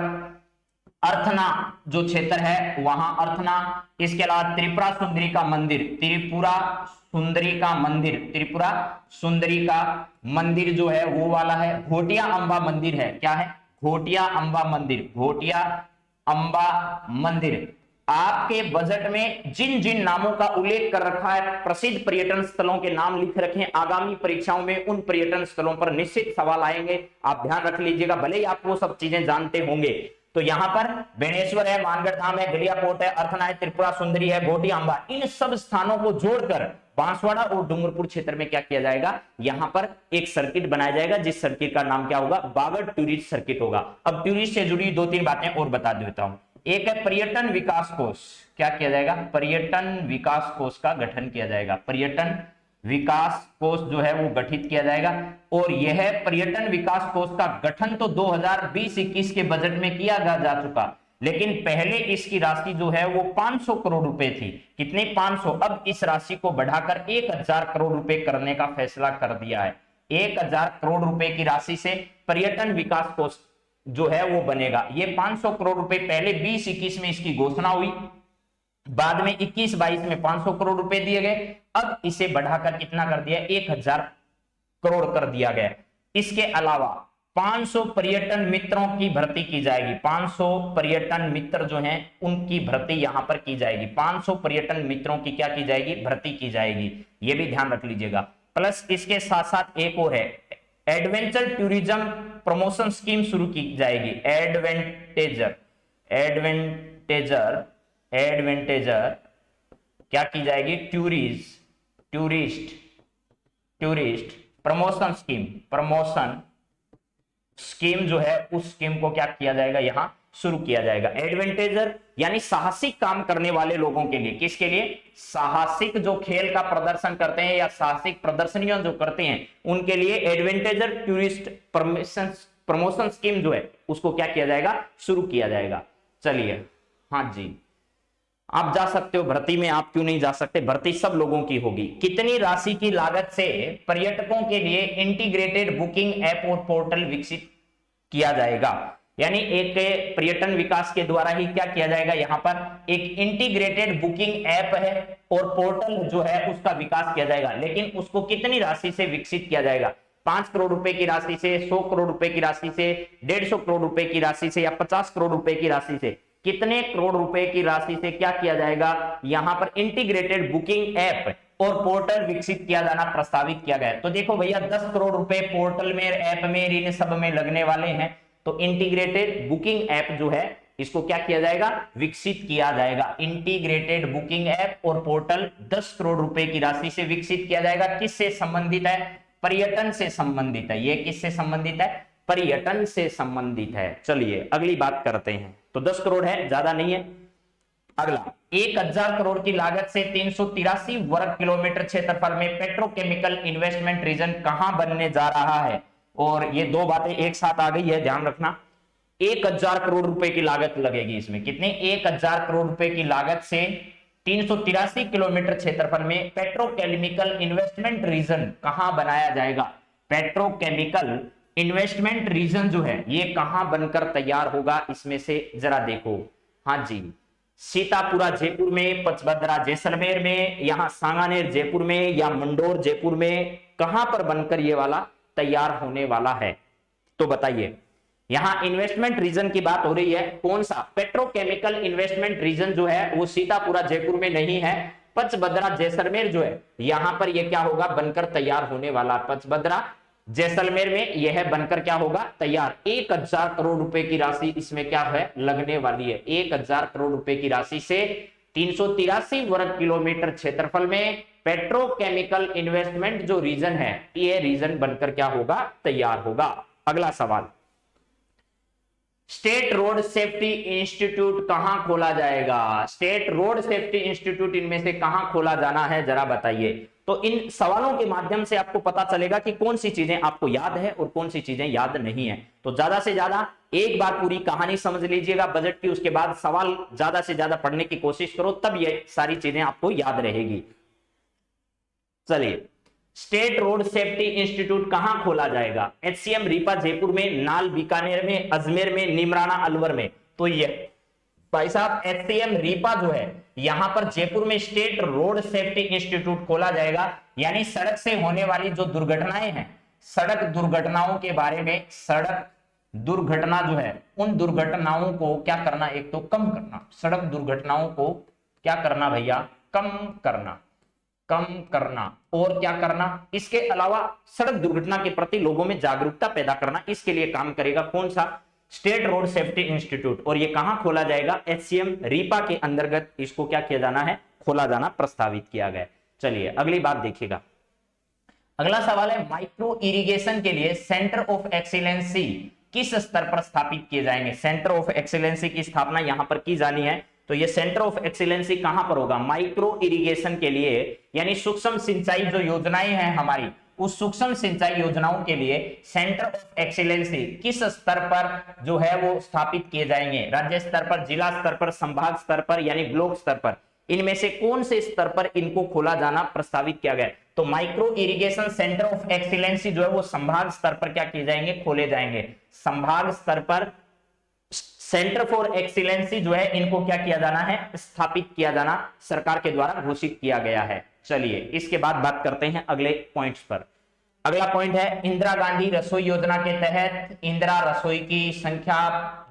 अर्थना जो क्षेत्र है वहां अर्थना, इसके अलावा त्रिपुरा सुंदरी का मंदिर, त्रिपुरा सुंदरी का मंदिर जो है वो वाला है। घोटिया अंबा मंदिर है, क्या है, घोटिया अंबा मंदिर। आपके बजट में जिन जिन नामों का उल्लेख कर रखा है, प्रसिद्ध पर्यटन स्थलों के नाम लिख रखे हैं, आगामी परीक्षाओं में उन पर्यटन स्थलों पर निश्चित सवाल आएंगे, आप ध्यान रख लीजिएगा, भले ही आप वो सब चीजें जानते होंगे। तो यहां पर बेणेश्वर है, मानगढ़ धाम है, गलियाकोट है, अर्थना है, त्रिपुरा सुंदरी है, घोटिया अंबा, इन सब स्थानों को जोड़कर बांसवाड़ा और डूंगरपुर क्षेत्र में क्या किया जाएगा, यहां पर एक सर्किट बनाया जाएगा, जिस सर्किट का नाम क्या होगा, बागड़ टूरिस्ट सर्किट होगा। अब टूरिस्ट से जुड़ी दो तीन बातें और बता देता हूं। एक है पर्यटन विकास कोष, क्या किया जाएगा, पर्यटन विकास कोष का गठन किया जाएगा, पर्यटन विकास कोष जो है वो गठित किया जाएगा। और यह पर्यटन विकास कोष का गठन तो 2020-21 के बजट में किया जा चुका, लेकिन पहले इसकी राशि जो है वो 500 करोड़ रुपए थी। कितने, 500। अब इस राशि को बढ़ाकर 1000 करोड़ रुपए करने का फैसला कर दिया है। 1000 करोड़ रुपए की राशि से पर्यटन विकास कोष जो है वो बनेगा। ये 500 करोड़ रुपए पहले 20-21 में इसकी घोषणा हुई, बाद में 21-22 में 500 करोड़ रुपए दिए गए, अब इसे बढ़ाकर कितना कर दिया, 1000 करोड़ कर दिया गया। इसके अलावा 500 पर्यटन मित्रों की भर्ती की जाएगी, 500 पर्यटन मित्र जो हैं उनकी भर्ती यहां पर की जाएगी, 500 पर्यटन मित्रों की क्या की जाएगी, भर्ती की जाएगी, ये भी ध्यान रख लीजिएगा। प्लस इसके साथ साथ एक और है, एडवेंचर टूरिज्म प्रमोशन स्कीम शुरू की जाएगी, एडवेंटेजर क्या की जाएगी, टूरिस्ट प्रमोशन स्कीम जो है उस स्कीम को क्या किया जाएगा, यहां शुरू किया जाएगा। एडवेंटेजर यानी साहसिक काम करने वाले लोगों के लिए, किसके लिए, साहसिक जो खेल का प्रदर्शन करते हैं या साहसिक प्रदर्शनियां जो करते हैं उनके लिए एडवेंटेजर टूरिस्ट प्रमोशन स्कीम जो है उसको क्या किया जाएगा, शुरू किया जाएगा। चलिए, हाँ जी, आप जा सकते हो भर्ती में, आप क्यों नहीं जा सकते, भर्ती सब लोगों की होगी। कितनी राशि की लागत से पर्यटकों के लिए इंटीग्रेटेड बुकिंग ऐप और पोर्टल विकसित किया जाएगा, यानी एक पर्यटन विकास के द्वारा ही क्या किया जाएगा, यहां पर एक इंटीग्रेटेड बुकिंग ऐप है और पोर्टल जो है उसका विकास किया जाएगा, लेकिन उसको कितनी राशि से विकसित किया जाएगा, 5 करोड़ रुपए की राशि से, 100 करोड़ रुपए की राशि से, 150 करोड़ रुपए की राशि से, या 50 करोड़ रुपए की राशि से, कितने करोड़ रुपए की राशि से क्या किया जाएगा, यहां पर इंटीग्रेटेड बुकिंग ऐप और पोर्टल विकसित किया जाना प्रस्तावित किया गया। तो देखो भैया 10 करोड़ रुपए पोर्टल में, ऐप में, इन सब में लगने वाले हैं, तो इंटीग्रेटेड बुकिंग ऐप जो है इसको क्या किया जाएगा, विकसित किया जाएगा। इंटीग्रेटेड बुकिंग ऐप और पोर्टल 10 करोड़ रुपए की राशि से विकसित किया जाएगा। किससे संबंधित है, पर्यटन से संबंधित है। ये किससे संबंधित है, पर्यटन से संबंधित है। चलिए अगली बात करते हैं। तो 10 करोड़ है, ज्यादा नहीं है। अगला, 1000 करोड़ की लागत से 383 वर्ग किलोमीटर क्षेत्रफल में पेट्रोकेमिकल इन्वेस्टमेंट रीजन कहां बनने जा रहा है। और ये दो बातें एक साथ आ गई है, ध्यान रखना। 1000 करोड़ रुपए की लागत लगेगी इसमें, कितने, 1000 करोड़ रुपए की लागत से 383 किलोमीटर क्षेत्रफल में पेट्रोकेमिकल इन्वेस्टमेंट रीजन कहां बनाया जाएगा। पेट्रोकेमिकल इन्वेस्टमेंट रीजन जो है ये कहां बनकर तैयार होगा, इसमें से जरा देखो। हाँ जी, सीतापुरा जयपुर में, पचबदरा जैसलमेर में, यहां सांगानेर जयपुर में, या मंडोर जयपुर में, कहां पर बनकर ये वाला तैयार होने वाला है। तो बताइए, यहां इन्वेस्टमेंट रीजन की बात हो रही है, कौन सा, पेट्रोकेमिकल इन्वेस्टमेंट रीजन जो है वो सीतापुरा जयपुर में नहीं है, पचबदरा जैसलमेर जो है यहां पर ये क्या होगा, बनकर तैयार होने वाला। पचबदरा जैसलमेर में यह बनकर क्या होगा, तैयार। 1000 करोड़ रुपए की राशि इसमें क्या है, लगने वाली है। 1000 करोड़ रुपए की राशि से 383 वर्ग किलोमीटर क्षेत्रफल में पेट्रोकेमिकल इन्वेस्टमेंट जो रीजन है ये रीजन बनकर क्या होगा, तैयार होगा। अगला सवाल, स्टेट रोड सेफ्टी इंस्टीट्यूट कहां खोला जाएगा। स्टेट रोड सेफ्टी इंस्टीट्यूट इनमें से कहां खोला जाना है, जरा बताइए। तो इन सवालों के माध्यम से आपको पता चलेगा कि कौन सी चीजें आपको याद है और कौन सी चीजें याद नहीं है। तो ज्यादा से ज्यादा एक बार पूरी कहानी समझ लीजिएगा बजट की, उसके बाद सवाल ज्यादा से ज्यादा पढ़ने की कोशिश करो, तब ये सारी चीजें आपको याद रहेगी। चलिए, स्टेट रोड सेफ्टी इंस्टीट्यूट कहां खोला जाएगा। एचसीएम रीपा जयपुर में, नाल बीकानेर में, अजमेर में, निमराना अलवर में। तो ये भाई साहब एचसीएम रीपा जो है यहां पर जयपुर में स्टेट रोड सेफ्टी इंस्टीट्यूट खोला जाएगा, यानी सड़क से होने वाली जो दुर्घटनाएं हैं, सड़क दुर्घटनाओं के बारे में, सड़क दुर्घटना जो है उन दुर्घटनाओं को क्या करना, एक तो कम करना, सड़क दुर्घटनाओं को क्या करना भैया, कम करना, कम करना, और क्या करना, इसके अलावा सड़क दुर्घटना के प्रति लोगों में जागरूकता पैदा करना, इसके लिए काम करेगा कौन सा, स्टेट रोड सेफ्टी इंस्टीट्यूट। और ये कहां खोला जाएगा, एचसीएम रीपा के अंतर्गत इसको क्या किया जाना है, खोला जाना प्रस्तावित किया गया। चलिए अगली बात देखिएगा। अगला सवाल है, माइक्रो इरिगेशन के लिए सेंटर ऑफ एक्सीलेंसी किस स्तर पर स्थापित किए जाएंगे। सेंटर ऑफ एक्सीलेंसी की स्थापना यहां पर की जानी है। तो ये सेंटर ऑफ एक्सीलेंसी कहां पर होगा, माइक्रो इरिगेशन के लिए, यानी सूक्ष्म सिंचाई जो योजनाएं हैं हमारी, उस सूक्ष्म सिंचाई योजनाओं के लिए सेंटर ऑफ एक्सीलेंसी किस स्तर पर जो है वो स्थापित किए जाएंगे। राज्य स्तर पर, जिला स्तर पर, संभाग स्तर पर, यानी ब्लॉक स्तर पर, इनमें से कौन से स्तर पर इनको खोला जाना प्रस्तावित किया गया। तो micro irrigation centre of excellency जो है वो संभाग स्तर पर क्या किए जाएंगे, खोले जाएंगे। संभाग स्तर पर सेंटर फॉर एक्सीलेंसी जो है इनको क्या किया जाना है, स्थापित किया जाना सरकार के द्वारा घोषित किया गया है। चलिए इसके बाद बात करते हैं अगले पॉइंट्स पर। अगला पॉइंट है, इंदिरा गांधी रसोई योजना के तहत इंदिरा रसोई की संख्या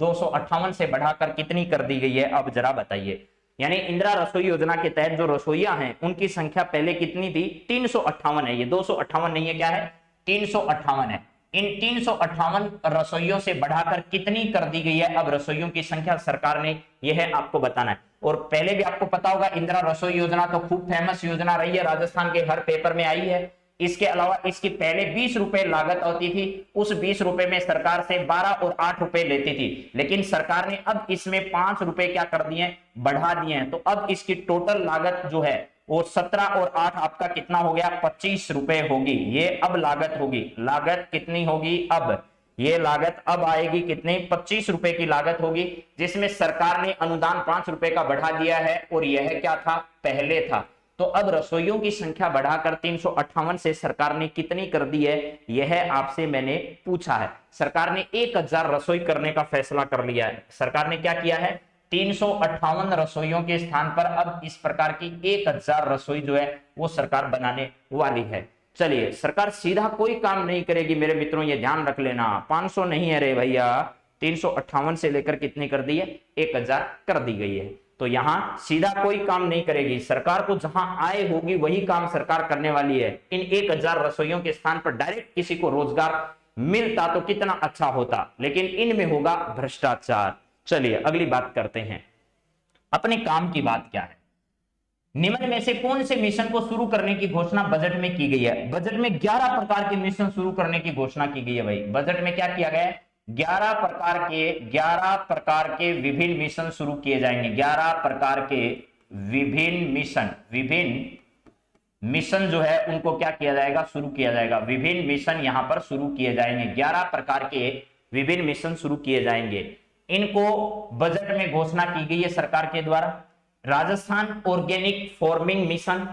258 से बढ़ाकर कितनी कर दी गई है, अब जरा बताइए। यानी इंदिरा रसोई योजना के तहत जो रसोइया हैं उनकी संख्या पहले कितनी थी, 358 है। ये 258 नहीं है, क्या है, 358 है। इन 358 रसोइयों से बढ़ाकर कितनी कर दी गई है, अब रसोइयों की संख्या सरकार ने, यह है आपको बताना है। और पहले भी आपको पता होगा इंदिरा रसोई योजना तो खूब फेमस योजना रही है, राजस्थान के हर पेपर में आई है। इसके अलावा इसकी पहले 20 रुपए लागत होती थी, उस 20 रुपए में सरकार से 12 और 8 रुपए लेती थी, लेकिन सरकार ने अब इसमें 5 रुपए क्या कर दिए, बढ़ा दिए हैं। तो अब इसकी टोटल लागत जो है वो 17 और 8 आपका कितना हो गया, 25 रुपए होगी। ये अब लागत होगी, लागत कितनी होगी, अब ये लागत अब आएगी कितनी, 25 रुपए की लागत होगी, जिसमें सरकार ने अनुदान 5 रुपए का बढ़ा दिया है, और यह क्या था, पहले था। तो अब रसोइयों की संख्या बढ़ाकर 358 से सरकार ने कितनी कर दी है, यह आपसे मैंने पूछा है। सरकार ने 1000 रसोई करने का फैसला कर लिया है। सरकार ने क्या किया है, 358 रसोइयों के स्थान पर अब इस प्रकार की 1000 रसोई जो है वो सरकार बनाने वाली है। चलिए, सरकार सीधा कोई काम नहीं करेगी मेरे मित्रों, ये ध्यान रख लेना। 500 नहीं है रे भैया, 358 से लेकर कितनी कर दी है, 1000 कर दी गई है। तो यहां सीधा कोई काम नहीं करेगी सरकार, को जहां आय होगी वही काम सरकार करने वाली है। इन 1000 रसोइयों के स्थान पर डायरेक्ट किसी को रोजगार मिलता तो कितना अच्छा होता, लेकिन इनमें होगा भ्रष्टाचार। चलिए अगली बात करते हैं, अपने काम की बात क्या है। निम्न में से कौन से मिशन को शुरू करने की घोषणा बजट में की गई है। बजट में 11 प्रकार के मिशन शुरू करने की घोषणा की गई है भाई। बजट में क्या किया गया है, 11 प्रकार के विभिन्न मिशन शुरू किए जाएंगे। 11 प्रकार के विभिन्न मिशन जो है उनको क्या किया जाएगा, शुरू किया जाएगा। विभिन्न मिशन यहां पर शुरू किए जाएंगे। 11 प्रकार के विभिन्न मिशन शुरू किए जाएंगे। इनको बजट में घोषणा की गई है सरकार के द्वारा। राजस्थान ऑर्गेनिक फार्मिंग मिशन,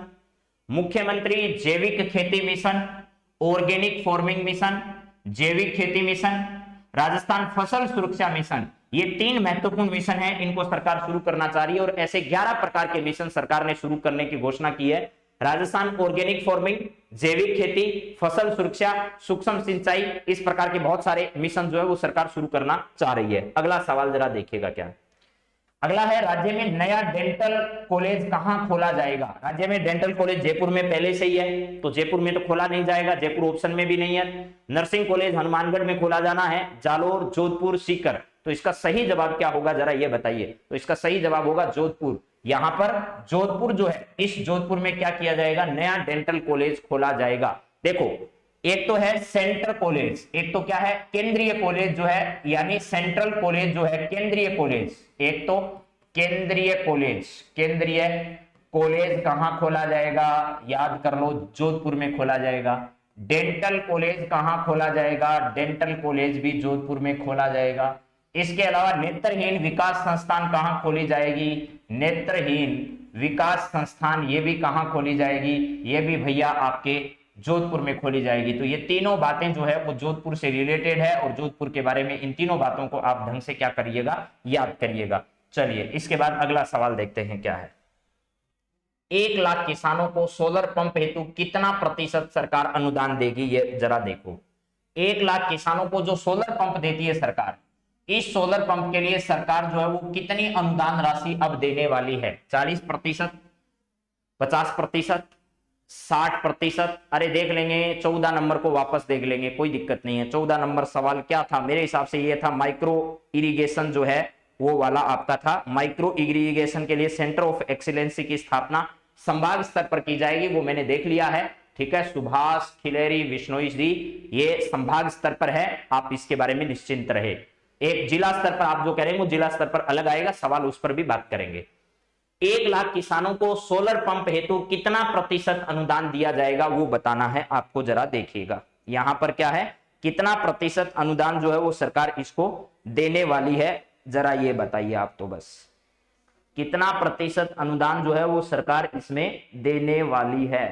मुख्यमंत्री जैविक खेती मिशन, ऑर्गेनिक फार्मिंग मिशन, जैविक खेती मिशन, राजस्थान फसल सुरक्षा मिशन, ये 3 महत्वपूर्ण मिशन हैं। इनको सरकार शुरू करना चाह रही है और ऐसे 11 प्रकार के मिशन सरकार ने शुरू करने की घोषणा की है। राजस्थान ऑर्गेनिक फार्मिंग, जैविक खेती, फसल सुरक्षा, सूक्ष्म सिंचाई, इस प्रकार के बहुत सारे मिशन जो है वो सरकार शुरू करना चाह रही है। अगला सवाल जरा देखिएगा क्या है। अगला है, राज्य में नया डेंटल कॉलेज कहां खोला जाएगा। राज्य में डेंटल कॉलेज जयपुर में पहले से ही है, तो जयपुर में तो खोला नहीं जाएगा, जयपुर ऑप्शन में भी नहीं है। नर्सिंग कॉलेज हनुमानगढ़ में खोला जाना है, जालोर, जोधपुर, सीकर। तो इसका सही जवाब क्या होगा जरा ये बताइए। तो इसका सही जवाब होगा जोधपुर। यहां पर जोधपुर जो है, इस जोधपुर में क्या किया जाएगा, नया डेंटल कॉलेज खोला जाएगा। देखो, एक तो है सेंट्रल कॉलेज, एक तो क्या है केंद्रीय कॉलेज जो है, यानी सेंट्रल कॉलेज जो है केंद्रीय कॉलेज। एक तो केंद्रीय कॉलेज कहां खोला जाएगा, याद कर लो, जोधपुर में खोला जाएगा। डेंटल कॉलेज कहां खोला जाएगा, डेंटल कॉलेज भी जोधपुर में खोला जाएगा। इसके अलावा नेत्रहीन विकास संस्थान कहां खोली जाएगी, नेत्रहीन विकास संस्थान ये भी कहां खोली जाएगी, ये भी भैया आपके जोधपुर में खोली जाएगी। तो ये तीनों बातें जो है वो जोधपुर से रिलेटेड है और जोधपुर के बारे में इन तीनों बातों को आप ढंग से क्या करिएगा, याद करिएगा। चलिए इसके बाद अगला सवाल देखते हैं क्या है। 1 लाख किसानों को सोलर पंप हेतु कितना प्रतिशत सरकार अनुदान देगी, ये जरा देखो। 1 लाख किसानों को जो सोलर पंप देती है सरकार, इस सोलर पंप के लिए सरकार जो है वो कितनी अनुदान राशि अब देने वाली है। 40%, 50%, 60%। अरे देख लेंगे, 14 नंबर को वापस देख लेंगे, कोई दिक्कत नहीं है। 14 नंबर सवाल क्या था, मेरे हिसाब से ये था माइक्रो इरिगेशन जो है वो वाला आपका था। माइक्रो इरिगेशन के लिए सेंटर ऑफ एक्सीलेंसी की स्थापना संभाग स्तर पर की जाएगी, वो मैंने देख लिया है। ठीक है, सुभाष खिलेरी विश्नोई जी, ये संभाग स्तर पर है, आप इसके बारे में निश्चिंत रहे। एक जिला स्तर पर आप जो करेंगे वो जिला स्तर पर अलग आएगा, सवाल उस पर भी बात करेंगे। 1 लाख किसानों को सोलर पंप हेतु कितना प्रतिशत अनुदान दिया जाएगा वो बताना है आपको, जरा देखिएगा। यहां पर क्या है, कितना प्रतिशत अनुदान जो है वो सरकार इसको देने वाली है, जरा ये बताइए आप। तो बस कितना प्रतिशत अनुदान जो है वो सरकार इसमें देने वाली है।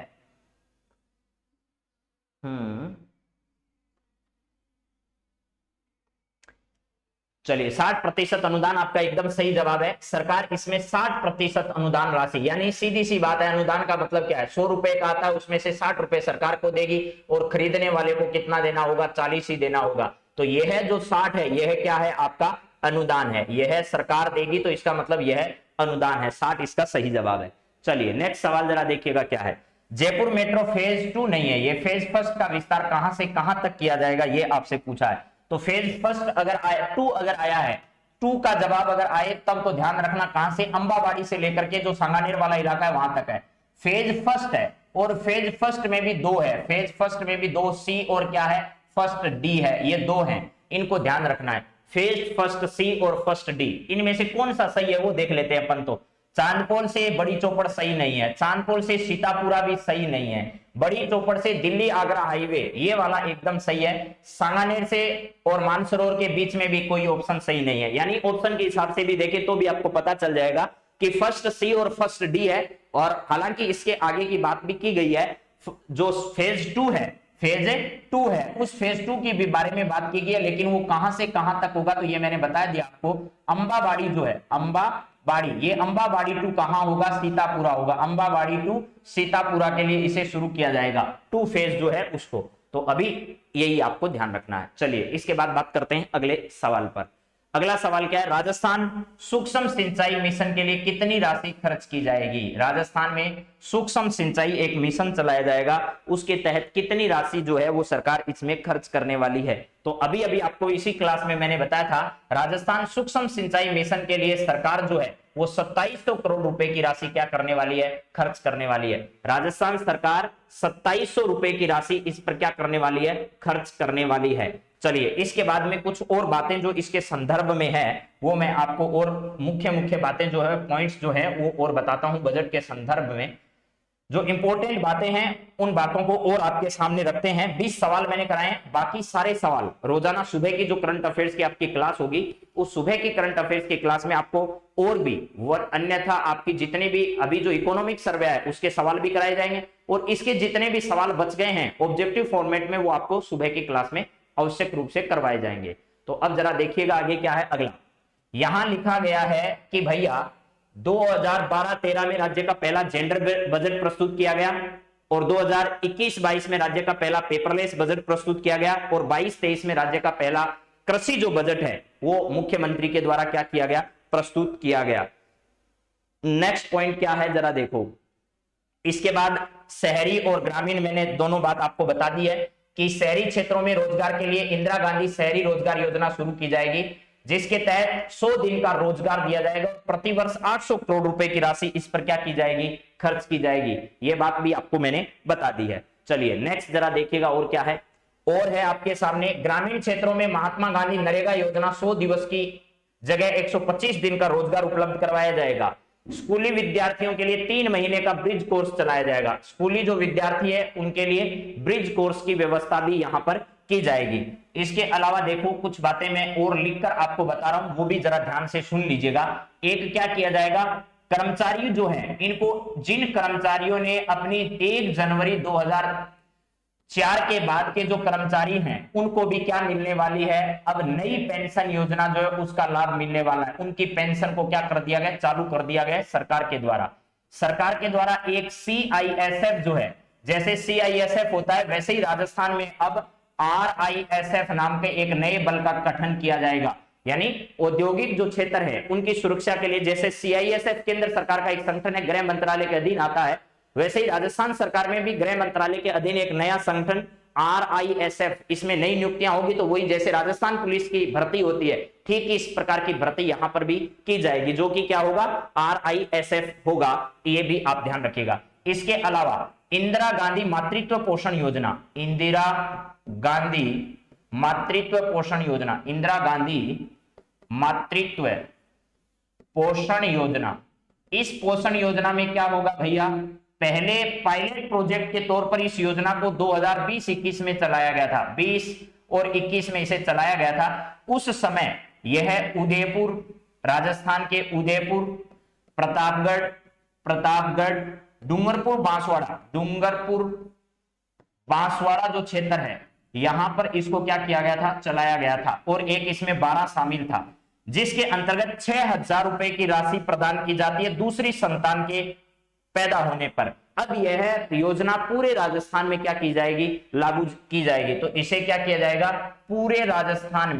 चलिए 60% अनुदान आपका एकदम सही जवाब है। सरकार इसमें 60% अनुदान राशि, यानी सीधी सी बात है, अनुदान का मतलब क्या है, 100 रुपए का आता है, उसमें से 60 रुपए सरकार को देगी और खरीदने वाले को कितना देना होगा, 40 ही देना होगा। तो यह है जो 60 है, यह क्या है आपका अनुदान है, यह है सरकार देगी, तो इसका मतलब यह है अनुदान है। 60 इसका सही जवाब है। चलिए नेक्स्ट सवाल जरा देखिएगा क्या है। जयपुर मेट्रो फेज 2 नहीं है, ये फेज फर्स्ट का विस्तार कहां से कहां तक किया जाएगा, ये आपसे पूछा है। तो फेज फर्स्ट अगर आया, 2 अगर आया है, 2 का जवाब अगर आए तब तो ध्यान रखना कहां से, अंबाबाड़ी से लेकर के जो सांगानेर वाला इलाका है वहां तक है। फेज फर्स्ट है और फेज फर्स्ट में भी 2 है, फेज फर्स्ट में भी 2 सी और क्या है फर्स्ट डी है, ये 2 हैं, इनको ध्यान रखना है। फेज फर्स्ट सी और फर्स्ट डी, इनमें से कौन सा सही है वो देख लेते हैं अपन। तो चांदपोल से बड़ी चौपड़ सही नहीं है, चांदपोल से सीतापुरा भी सही नहीं है, बड़ी चौपड़ से दिल्ली आगरा हाईवे ये वाला एकदम सही है, सांगानेर से और मानसरोवर के बीच में भी कोई ऑप्शन सही नहीं है। यानी ऑप्शन के हिसाब से भी देखें तो भी आपको पता चल जाएगा कि फर्स्ट सी और फर्स्ट डी है। और हालांकि इसके आगे की बात भी की गई है, जो फेज 2 है, फेज 2 है, उस फेज 2 की भी बारे में बात की गई है, लेकिन वो कहां से कहां तक होगा तो ये मैंने बता दिया आपको। अंबाबाड़ी जो है, अंबाबाड़ी, ये अंबाबाड़ी 2 कहां होगा, सीतापुरा होगा। अंबाबाड़ी 2 सीतापुरा के लिए इसे शुरू किया जाएगा, 2 फेज जो है उसको। तो अभी यही आपको ध्यान रखना है। चलिए इसके बाद बात करते हैं अगले सवाल पर। अगला सवाल क्या है, राजस्थान सूक्ष्म सिंचाई मिशन के लिए कितनी राशि खर्च की जाएगी। राजस्थान में सूक्ष्म सिंचाई एक मिशन चलाया जाएगा, उसके तहत कितनी राशि जो है वो सरकार इसमें खर्च करने वाली है। तो अभी अभी आपको इसी क्लास में मैंने बताया था, राजस्थान सूक्ष्म सिंचाई मिशन के लिए सरकार जो है वो 2700 करोड़ रुपए की राशि क्या करने वाली है, खर्च करने वाली है। राजस्थान सरकार 2700 रुपए की राशि इस पर क्या करने वाली है, खर्च करने वाली है। चलिए इसके बाद में कुछ और बातें जो इसके संदर्भ में है वो मैं आपको और मुख्य मुख्य बातें जो है पॉइंट्स जो है वो और बताता हूं बजट के संदर्भ में। जो इंपॉर्टेंट बातें हैं उन बातों को और आपके सामने रखते हैं। 20 सवाल मैंने कराए हैं, बाकी सारे सवाल रोजाना सुबह की जो करंट अफेयर्स की आपकी क्लास होगी उस सुबह की करंट अफेयर्स की क्लास में आपको और भी अन्यथा आपकी जितने भी अभी जो इकोनॉमिक सर्वे है उसके सवाल भी कराए जाएंगे और इसके जितने भी सवाल बच गए हैं ऑब्जेक्टिव फॉर्मेट में वो आपको सुबह की क्लास में आवश्यक रूप से करवाए जाएंगे। तो अब जरा देखिएगा आगे क्या है। अगला यहां लिखा गया है कि भैया 2012-13 में राज्य का पहला जेंडर बजट प्रस्तुत किया गया और 2021-22 में राज्य का पहला पेपरलेस बजट प्रस्तुत किया गया और 22-23 में राज्य का पहला कृषि जो बजट है वो मुख्यमंत्री के द्वारा क्या किया गया, प्रस्तुत किया गया। नेक्स्ट पॉइंट क्या है जरा देखो। इसके बाद शहरी और ग्रामीण मैंने दोनों बात आपको बता दी है कि शहरी क्षेत्रों में रोजगार के लिए इंदिरा गांधी शहरी रोजगार योजना शुरू की जाएगी जिसके तहत 100 दिन का रोजगार दिया जाएगा। प्रतिवर्ष 800 करोड़ रुपए की राशि इस पर क्या की जाएगी, खर्च की जाएगी। ये बात भी आपको मैंने बता दी है। चलिए नेक्स्ट जरा देखिएगा और क्या है। और है आपके सामने ग्रामीण क्षेत्रों में महात्मा गांधी नरेगा योजना 100 दिवस की जगह 125 दिन का रोजगार उपलब्ध करवाया जाएगा। स्कूली विद्यार्थियों के लिए 3 महीने का ब्रिज कोर्स चलाया जाएगा। स्कूली जो विद्यार्थी है उनके लिए ब्रिज कोर्स की व्यवस्था भी यहां पर की जाएगी। इसके अलावा देखो कुछ बातें मैं और लिखकर आपको बता रहा हूं वो भी जरा ध्यान से सुन लीजिएगा। एक क्या किया जाएगा, कर्मचारी जो है इनको, जिन कर्मचारियों ने अपनी 1 जनवरी 2004 के बाद के जो कर्मचारी हैं उनको भी क्या मिलने वाली है, अब नई पेंशन योजना जो है उसका लाभ मिलने वाला है। उनकी पेंशन को क्या कर दिया गया, चालू कर दिया गया सरकार के द्वारा। सरकार के द्वारा एक CISF जो है, जैसे CISF होता है वैसे ही राजस्थान में अब RISF नाम के एक नए बल का गठन किया जाएगा। यानी औद्योगिक जो क्षेत्र है उनकी सुरक्षा के लिए, जैसे CISF केंद्र सरकार का एक संगठन है, गृह मंत्रालय के अधीन आता है, वैसे ही राजस्थान सरकार में भी गृह मंत्रालय के अधीन एक नया संगठन RISF, इसमें नई नियुक्तियां होगी। तो वही जैसे राजस्थान पुलिस की भर्ती होती है ठीक इस प्रकार की भर्ती यहां पर भी की जाएगी, जो कि क्या होगा, RISF होगा। ये भी आप ध्यान रखिएगा। इसके अलावा इंदिरा गांधी मातृत्व पोषण योजना, इंदिरा गांधी मातृत्व पोषण योजना, इंदिरा गांधी मातृत्व पोषण योजना, इस पोषण योजना में क्या होगा भैया, पहले पायलट प्रोजेक्ट के तौर पर इस योजना को 2020-21 में चलाया गया था। 20 और 21 में इसे चलाया गया था। उस समय यह उदयपुर, राजस्थान के उदयपुर, प्रतापगढ़, डूंगरपुर बांसवाड़ा जो क्षेत्र है यहां पर इसको क्या किया गया था, चलाया गया था। और एक इसमें 12 शामिल था जिसके अंतर्गत 6,000 रुपए की राशि प्रदान की जाती है दूसरी संतान के पैदा होने पर। अब यह योजना पूरे राजस्थान में क्या की जाएगी, लागू की जाएगी। तो इसे क्या किया जाएगा, पूरे राजस्थान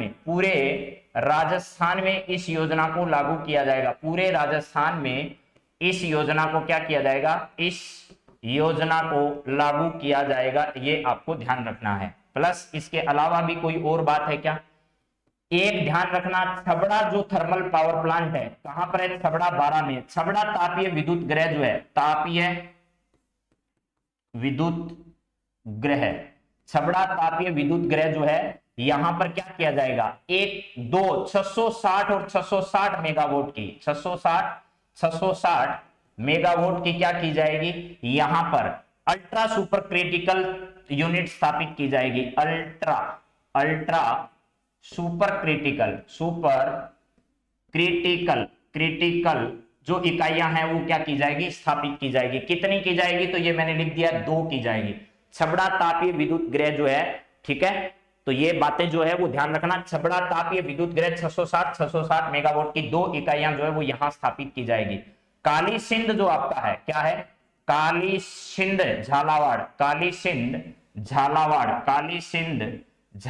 में इस योजना को लागू किया जाएगा। पूरे राजस्थान में इस योजना को क्या किया जाएगा, इस योजना को लागू किया जाएगा। ये आपको ध्यान रखना है। प्लस इसके अलावा भी कोई और बात है क्या, एक ध्यान रखना, छबड़ा जो थर्मल पावर प्लांट है कहां पर है, छबड़ा 12 में। छबड़ा तापीय विद्युत गृह जो है, तापीय विद्युत गृह, छबड़ा तापीय विद्युत गृह जो है यहां पर क्या किया जाएगा, 660 और 660 मेगावाट की, 660 मेगावाट की क्या की जाएगी, यहां पर अल्ट्रा सुपर क्रिटिकल यूनिट स्थापित की जाएगी। अल्ट्रा सुपर क्रिटिकल जो इकाइयां हैं वो क्या की जाएगी, स्थापित की जाएगी। कितनी की जाएगी, तो ये मैंने लिख दिया 2 की जाएगी। छबड़ा तापीय विद्युत गृह जो है, ठीक है, तो ये बातें जो है वो ध्यान रखना। छबड़ा तापीय विद्युत गृह 660 मेगावाट की 2 इकाइयां जो है वो यहां स्थापित की जाएगी। काली सिंध जो आपका है, क्या है, काली सिंध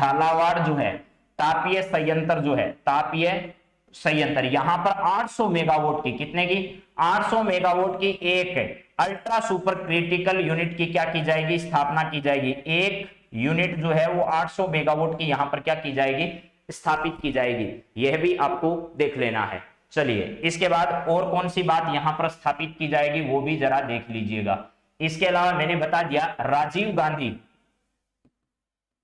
झालावाड़ जो है तापीय संयंत्र जो है, तापीय संयंत्र यहां पर 800 मेगावाट की, कितने की, 800 मेगावाट की एक अल्ट्रा सुपर क्रिटिकल यूनिट की क्या की जाएगी, स्थापना की जाएगी। एक यूनिट जो है वो 800 मेगावाट की यहां पर क्या की जाएगी, स्थापित की जाएगी। यह भी आपको देख लेना है। चलिए इसके बाद और कौन सी बात यहां पर स्थापित की जाएगी वो भी जरा देख लीजिएगा। इसके अलावा मैंने बता दिया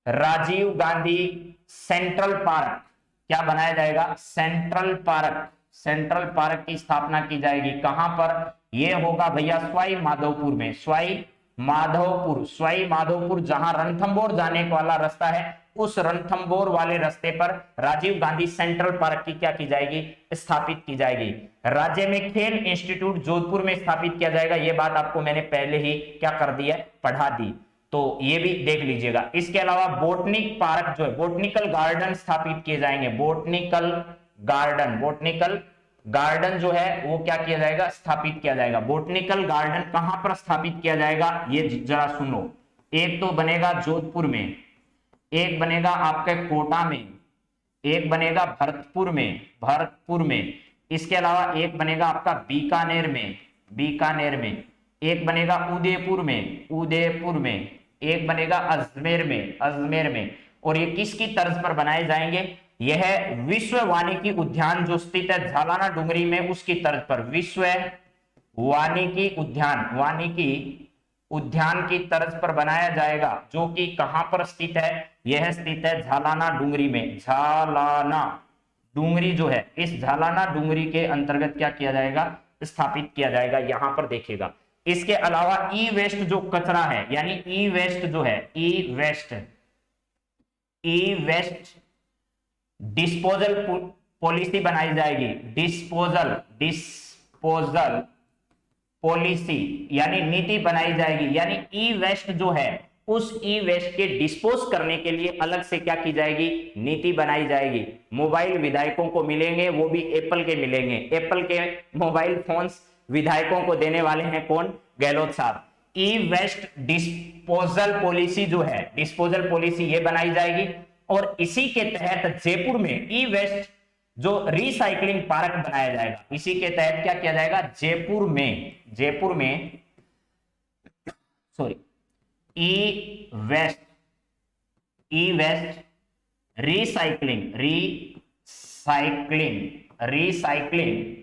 राजीव गांधी सेंट्रल पार्क, क्या बनाया जाएगा, सेंट्रल पार्क, सेंट्रल पार्क की स्थापना की जाएगी। कहां पर, यह होगा भैया सवाई माधोपुर में, सवाई माधोपुर, सवाई माधोपुर, जहां रणथंबोर जाने वाला रास्ता है, उस रणथंबोर वाले रास्ते पर राजीव गांधी सेंट्रल पार्क की क्या की जाएगी, स्थापित की जाएगी। राज्य में खेल इंस्टीट्यूट जोधपुर में स्थापित किया जाएगा। यह बात आपको मैंने पहले ही क्या कर दी है, पढ़ा दी, तो ये भी देख लीजिएगा। इसके अलावा बोटनिक पार्क जो है, बोटनिकल गार्डन स्थापित किए जाएंगे, बोटनिकल गार्डन, बोटनिकल गार्डन जो है वो क्या किया जाएगा, स्थापित किया जाएगा। बोटनिकल गार्डन कहां पर स्थापित किया जाएगा, ये जरा सुनो। एक तो बनेगा जोधपुर में, एक बनेगा आपके कोटा में, एक बनेगा भरतपुर में, भरतपुर में, इसके अलावा एक बनेगा आपका बीकानेर में, बीकानेर में, एक बनेगा उदयपुर में, उदयपुर में, एक बनेगा अजमेर में, अजमेर में। और ये किसकी तर्ज पर बनाए जाएंगे, यह विश्व वानिकी उद्यान जो स्थित है झालाना डुंगरी में, उसकी तर्ज पर, विश्व वानिकी उद्यान, वानिकी उद्यान की तर्ज पर बनाया जाएगा, जो कि कहां पर स्थित है, यह स्थित है झालाना डुंगरी में, झालाना डुंगरी जो है, इस झालाना डुंगरी के अंतर्गत क्या किया जाएगा, स्थापित किया जाएगा, यहां पर देखिएगा। इसके अलावा ई वेस्ट जो कचरा है, यानी ई वेस्ट जो है, ई waste, E waste disposal policy बनाई जाएगी, डिस्पोजल, डिस्पोजल पॉलिसी यानी नीति बनाई जाएगी। यानी ई वेस्ट जो है, उस ई वेस्ट के डिस्पोज करने के लिए अलग से क्या की जाएगी, नीति बनाई जाएगी। मोबाइल विधायकों को मिलेंगे, वो भी एप्पल के मिलेंगे, एप्पल के मोबाइल फोन्स विधायकों को देने वाले हैं कौन, गहलोत साहब। ई वेस्ट डिस्पोजल पॉलिसी जो है, डिस्पोजल पॉलिसी ये बनाई जाएगी। और इसी के तहत जयपुर में ई वेस्ट जो रिसाइकलिंग पार्क बनाया जाएगा, इसी के तहत क्या किया जाएगा, जयपुर में, जयपुर में sorry E waste, E waste recycling, recycling, recycling,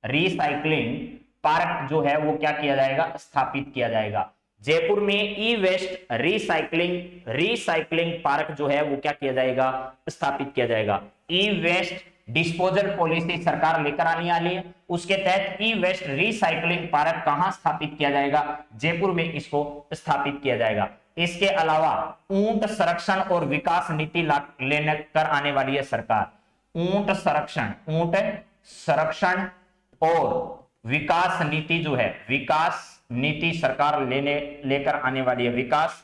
recycling park जो है वो क्या किया जाएगा, स्थापित किया जाएगा। जयपुर में ई वेस्ट रिसाइकलिंग, रिसाइकलिंग पार्क जो है वो क्या किया जाएगा, स्थापित किया जाएगा। ई वेस्ट डिस्पोजल पॉलिसी सरकार लेकर आने वाली है, उसके तहत ई वेस्ट रिसाइकलिंग पार्क कहां स्थापित किया जाएगा, जयपुर में इसको स्थापित किया जाएगा। इसके अलावा ऊंट संरक्षण और विकास नीति लेने कर आने वाली है सरकार, ऊंट संरक्षण, ऊंट संरक्षण और विकास नीति जो है, विकास नीति सरकार लेकर आने वाली है, विकास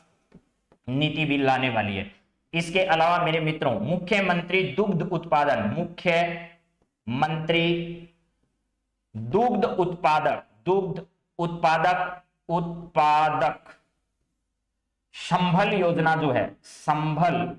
नीति भी लाने वाली है। इसके अलावा मेरे मित्रों, मुख्यमंत्री दुग्ध उत्पादन, मुख्यमंत्री दुग्ध उत्पादक, दुग्ध उत्पादक, उत्पादक संभल योजना जो है, संभल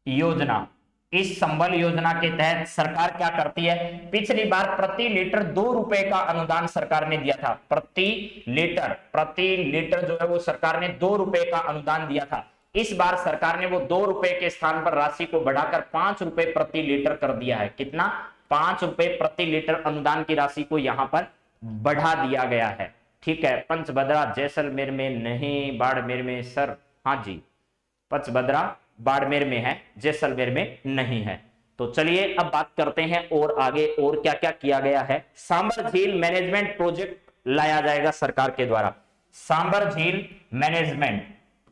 योजना, इस संबल योजना के तहत सरकार क्या करती है, पिछली बार प्रति लीटर 2 रुपए का अनुदान सरकार ने दिया था, प्रति लीटर जो है वो सरकार ने 2 रुपए का अनुदान दिया था। इस बार सरकार ने वो 2 रुपए के स्थान पर राशि को बढ़ाकर 5 रुपए प्रति लीटर कर दिया है। कितना, 5 रुपए प्रति लीटर अनुदान की राशि को यहां पर बढ़ा दिया गया है। ठीक है, पंचभद्रा जैसलमेर में नहीं, बाड़मेर में सर, हाँ जी, पंचभद्रा बाड़मेर में है, जैसलमेर में नहीं है। तो चलिए अब बात करते हैं और आगे और क्या क्या किया गया है। सांबर झील मैनेजमेंट प्रोजेक्ट लाया जाएगा सरकार के द्वारा, सांबर झील मैनेजमेंट,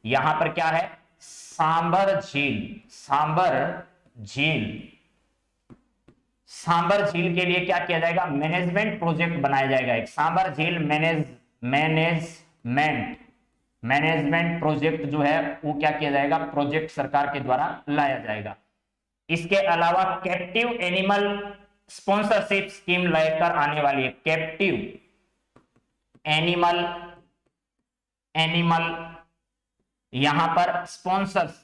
यहां पर क्या है, सांबर झील, सांबर झील, सांबर झील के लिए क्या किया जाएगा, मैनेजमेंट प्रोजेक्ट बनाया जाएगा एक, सांबर झील मैनेजमेंट प्रोजेक्ट जो है वो क्या किया जाएगा, प्रोजेक्ट सरकार के द्वारा लाया जाएगा। इसके अलावा कैप्टिव एनिमल स्पॉन्सरशिप स्कीम लेकर आने वाली है, कैप्टिव एनिमल यहां पर स्पॉन्सरशिप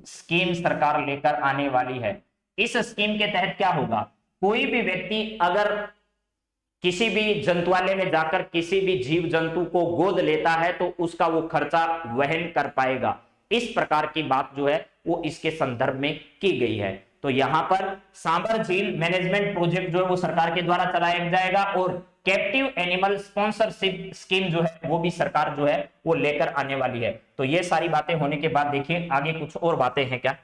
स्कीम सरकार लेकर आने वाली है। इस स्कीम के तहत क्या होगा, कोई भी व्यक्ति अगर किसी भी जंतुआलय में जाकर किसी भी जीव जंतु को गोद लेता है तो उसका वो खर्चा वहन कर पाएगा। इस प्रकार की बात जो है वो इसके संदर्भ में की गई है। तो यहां पर सांबर झील मैनेजमेंट प्रोजेक्ट जो है वो सरकार के द्वारा चलाया जाएगा और कैप्टिव एनिमल स्पॉन्सरशिप स्कीम जो है वो भी सरकार जो है वो लेकर आने वाली है। तो ये सारी बातें होने के बाद देखिए आगे कुछ और बातें हैं क्या,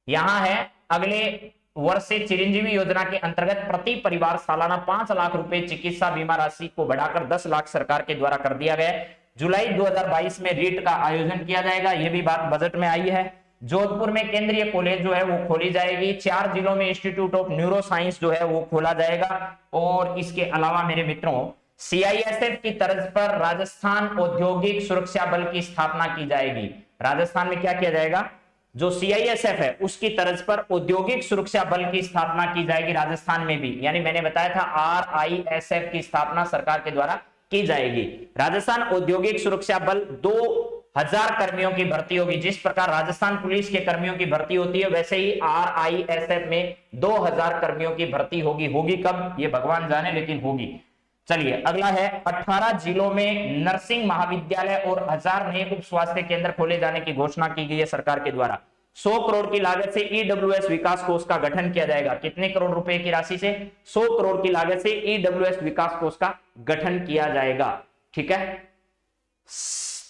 यहां है अगले वर्ष से चिरंजीवी योजना के अंतर्गत प्रति परिवार सालाना 5 लाख रुपए चिकित्सा बीमा राशि को बढ़ाकर 10 लाख सरकार के द्वारा कर दिया गया है। जुलाई 2022 में रीट का आयोजन किया जाएगा, यह भी बात बजट में आई है। जोधपुर में केंद्रीय कॉलेज जो है वो खोली जाएगी। 4 जिलों में इंस्टीट्यूट ऑफ न्यूरो साइंस जो है वो खोला जाएगा। और इसके अलावा मेरे मित्रों सीआईएसएफ की तर्ज पर राजस्थान औद्योगिक सुरक्षा बल की स्थापना की जाएगी। राजस्थान में क्या किया जाएगा, जो सीआईएसएफ है उसकी तर्ज पर औद्योगिक सुरक्षा बल की स्थापना की जाएगी राजस्थान में भी। यानी मैंने बताया था आरआईएसएफ की स्थापना सरकार के द्वारा की जाएगी। राजस्थान औद्योगिक सुरक्षा बल 2000 कर्मियों की भर्ती होगी। जिस प्रकार राजस्थान पुलिस के कर्मियों की भर्ती होती है वैसे ही आरआईएसएफ में 2000 कर्मियों की भर्ती होगी। होगी कब ये भगवान जाने, लेकिन होगी। चलिए अगला है 18 जिलों में नर्सिंग महाविद्यालय और 1000 नए उप स्वास्थ्य केंद्र खोले जाने की घोषणा की गई है सरकार के द्वारा। 100 करोड़ की लागत से ईडब्ल्यूएस विकास कोष का गठन किया जाएगा। कितने करोड़ रुपए की राशि से, 100 करोड़ की लागत से ईडब्ल्यूएस विकास कोष का गठन किया जाएगा। ठीक है,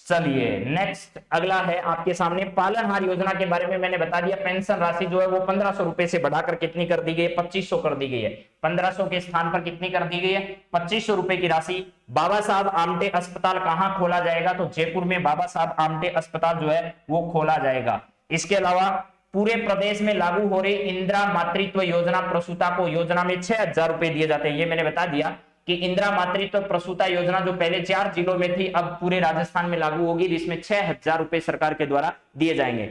चलिए नेक्स्ट अगला है आपके सामने पालनहार योजना के बारे में मैंने बता दिया। पेंशन राशि जो है वो 1500 रुपए से बढ़ाकर कितनी कर दी गई है, 2500 कर दी गई है। 1500 के स्थान पर कितनी कर दी गई है, 2500 रुपए की राशि। बाबा साहब आमटे अस्पताल कहां खोला जाएगा, तो जयपुर में बाबा साहब आमटे अस्पताल जो है वो खोला जाएगा। इसके अलावा पूरे प्रदेश में लागू हो रही इंदिरा मातृत्व योजना प्रसूता को योजना में 6000 रुपए दिए जाते हैं। ये मैंने बता दिया कि इंदिरा मातृत्व प्रसूता योजना जो पहले 4 जिलों में थी अब पूरे राजस्थान में लागू होगी, जिसमें 6000 रुपए सरकार के द्वारा दिए जाएंगे।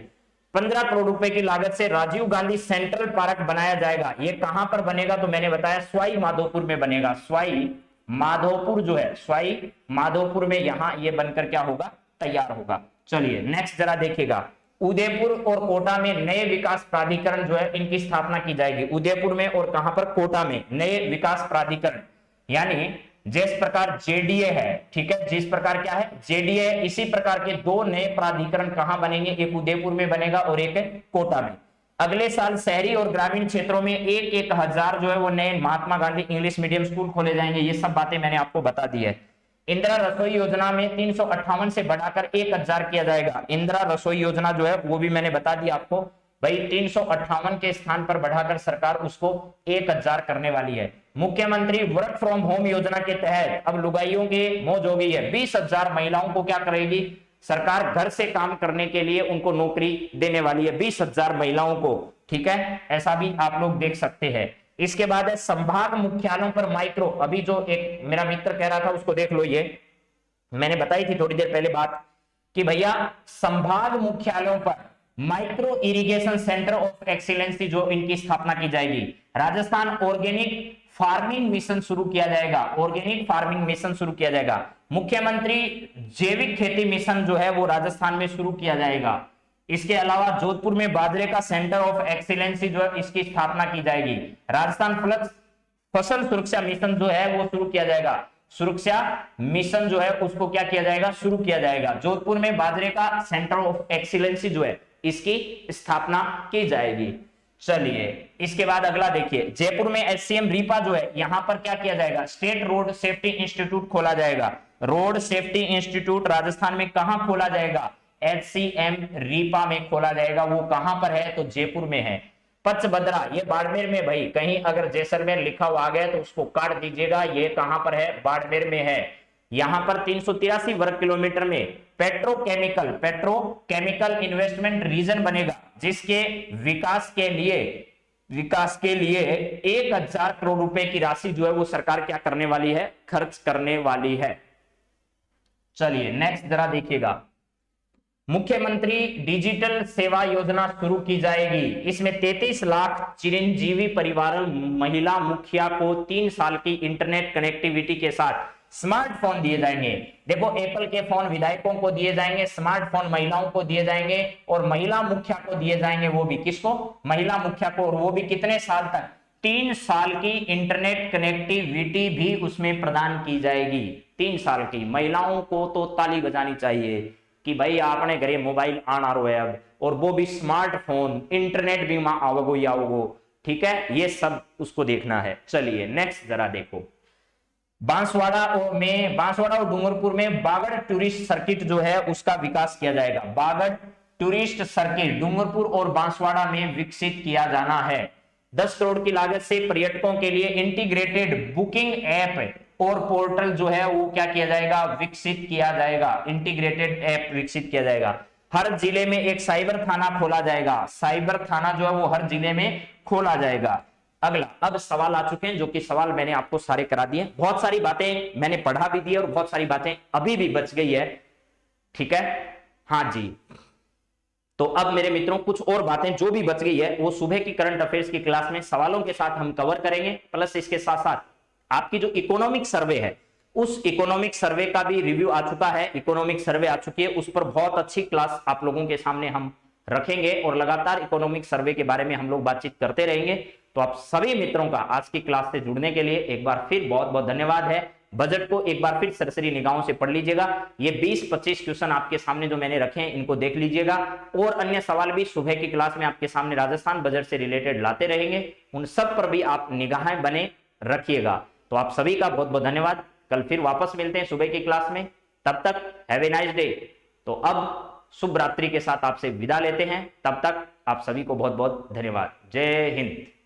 15 करोड़ रुपए की लागत से राजीव गांधी सेंट्रल पार्क बनाया जाएगा। ये कहां पर बनेगा, तो मैंने बताया सवाई माधोपुर में बनेगा। सवाई माधोपुर जो है, सवाई माधोपुर में यहां ये बनकर क्या होगा, तैयार होगा। चलिए नेक्स्ट जरा देखिएगा, उदयपुर और कोटा में नए विकास प्राधिकरण जो है इनकी स्थापना की जाएगी। उदयपुर में और कहां पर, कोटा में नए विकास प्राधिकरण। यानी जिस प्रकार जेडीए है, ठीक है, जिस प्रकार क्या है जेडीए, इसी प्रकार के 2 नए प्राधिकरण कहां बनेंगे, एक उदयपुर में बनेगा और एक कोटा में। अगले साल शहरी और ग्रामीण क्षेत्रों में 1000 जो है वो नए Mahatma Gandhi English medium school खोले जाएंगे। ये सब बातें मैंने आपको बता दी है। इंदिरा रसोई योजना में 358 से बढ़ाकर 1000 किया जाएगा। इंदिरा रसोई योजना जो है वो भी मैंने बता दी आपको भाई, 358 के स्थान पर बढ़ाकर सरकार उसको 1000 करने वाली है। मुख्यमंत्री वर्क फ्रॉम होम योजना के तहत अब लुगाइयों की मौज हो गई है। 20,000 महिलाओं को क्या करेगी सरकार, घर से काम करने के लिए उनको नौकरी देने वाली है, 20,000 महिलाओं को। ठीक है, ऐसा भी आप लोग देख सकते हैं। इसके बाद है संभाग मुख्यालयों पर माइक्रो, अभी जो एक मेरा मित्र कह रहा था उसको देख लो, ये मैंने बताई थी थोड़ी देर पहले बात कि भैया संभाग मुख्यालयों पर micro irrigation centre of excellency जो इनकी स्थापना की जाएगी। राजस्थान ऑर्गेनिक फार्मिंग मिशन शुरू किया जाएगा, ऑर्गेनिक फार्मिंग मिशन शुरू किया जाएगा। मुख्यमंत्री जैविक खेती मिशन जो है वो राजस्थान में शुरू किया जाएगा। इसके अलावा जोधपुर में बाजरे का सेंटर ऑफ एक्सीलेंसी जो है इसकी स्थापना की जाएगी। राजस्थान फसल सुरक्षा मिशन जो है वो शुरू किया जाएगा। सुरक्षा मिशन जो है उसको क्या किया जाएगा, शुरू किया जाएगा। जोधपुर में बाजरे का सेंटर ऑफ एक्सीलेंसी जो है इसकी स्थापना की जाएगी। चलिए इसके बाद अगला देखिए, जयपुर में एचसीएम रीपा जो है यहां पर क्या किया जाएगा, स्टेट रोड सेफ्टी इंस्टीट्यूट खोला जाएगा। रोड सेफ्टी इंस्टीट्यूट राजस्थान में कहां खोला जाएगा, एचसीएम रीपा में खोला जाएगा। वो कहां पर है, तो जयपुर में है। पचबदरा ये बाड़मेर में, भाई कहीं अगर जैसलमेर लिखा हुआ आ गया तो उसको काट दीजिएगा। ये कहां पर है, बाड़मेर में है। यहां पर 383 वर्ग किलोमीटर में पेट्रोकेमिकल इन्वेस्टमेंट रीजन बनेगा, जिसके विकास के लिए 1000 करोड़ रुपए की राशि जो है वो सरकार क्या करने वाली है, खर्च करने वाली है। चलिए नेक्स्ट जरा देखिएगा, मुख्यमंत्री डिजिटल सेवा योजना शुरू की जाएगी। इसमें 33 लाख चिरंजीवी परिवार महिला मुखिया को 3 साल की इंटरनेट कनेक्टिविटी के साथ स्मार्टफोन दिए जाएंगे। देखो एप्पल के फोन विधायकों को दिए जाएंगे, स्मार्टफोन महिलाओं को दिए जाएंगे और महिला मुखिया को दिए जाएंगे। वो भी किसको, महिला मुखिया को, और वो भी कितने साल तक, 3 साल की इंटरनेट कनेक्टिविटी भी उसमें प्रदान की जाएगी। 3 साल की। महिलाओं को तो ताली बजानी चाहिए कि भाई आपने घरे मोबाइल आना रो है अब, और वो भी स्मार्टफोन, इंटरनेट भी वहां आओगो ही आओगो। ठीक है, ये सब उसको देखना है। चलिए नेक्स्ट जरा देखो, बांसवाड़ा और डूंगरपुर में बागड़ टूरिस्ट सर्किट जो है उसका विकास किया जाएगा। बागड़ टूरिस्ट सर्किट डूंगरपुर और बांसवाड़ा में विकसित किया जाना है। 10 करोड़ की लागत से पर्यटकों के लिए इंटीग्रेटेड बुकिंग ऐप और पोर्टल जो है वो क्या किया जाएगा, विकसित किया जाएगा। इंटीग्रेटेड ऐप विकसित किया जाएगा। हर जिले में एक साइबर थाना खोला जाएगा। साइबर थाना जो है वो हर जिले में खोला जाएगा। अगला, अब सवाल आ चुके हैं जो कि सवाल मैंने आपको सारे करा दिए। बहुत सारी बातें मैंने पढ़ा भी दी और बहुत सारी बातें अभी भी बच गई है। ठीक है, हाँ जी। तो अब मेरे मित्रों कुछ और बातें जो भी बच गई है वो सुबह की करंट अफेयर्स की क्लास में सवालों के साथ हम कवर करेंगे। प्लस इसके साथ साथ आपकी जो इकोनॉमिक सर्वे है उस इकोनॉमिक सर्वे का भी रिव्यू आ चुका है। इकोनॉमिक सर्वे आ चुकी है, उस पर बहुत अच्छी क्लास आप लोगों के सामने हम रखेंगे और लगातार इकोनॉमिक सर्वे के बारे में हम लोग बातचीत करते रहेंगे। तो आप सभी मित्रों का आज की क्लास से जुड़ने के लिए एक बार फिर बहुत बहुत धन्यवाद है। बजट को एक बार फिर सरसरी निगाहों से पढ़ लीजिएगा। ये 20-25 क्वेश्चन आपके सामने जो मैंने रखे हैं इनको देख लीजिएगा और अन्य सवाल भी सुबह की क्लास में आपके सामने राजस्थान बजट से रिलेटेड लाते रहेंगे। उन सब पर भी आप निगाहें बने रखिएगा। तो आप सभी का बहुत बहुत धन्यवाद। कल फिर वापस मिलते हैं सुबह की क्लास में। तब तक हैव ए नाइस डे। तो अब शुभ रात्रि के साथ आपसे विदा लेते हैं। तब तक आप सभी को बहुत बहुत धन्यवाद। जय हिंद।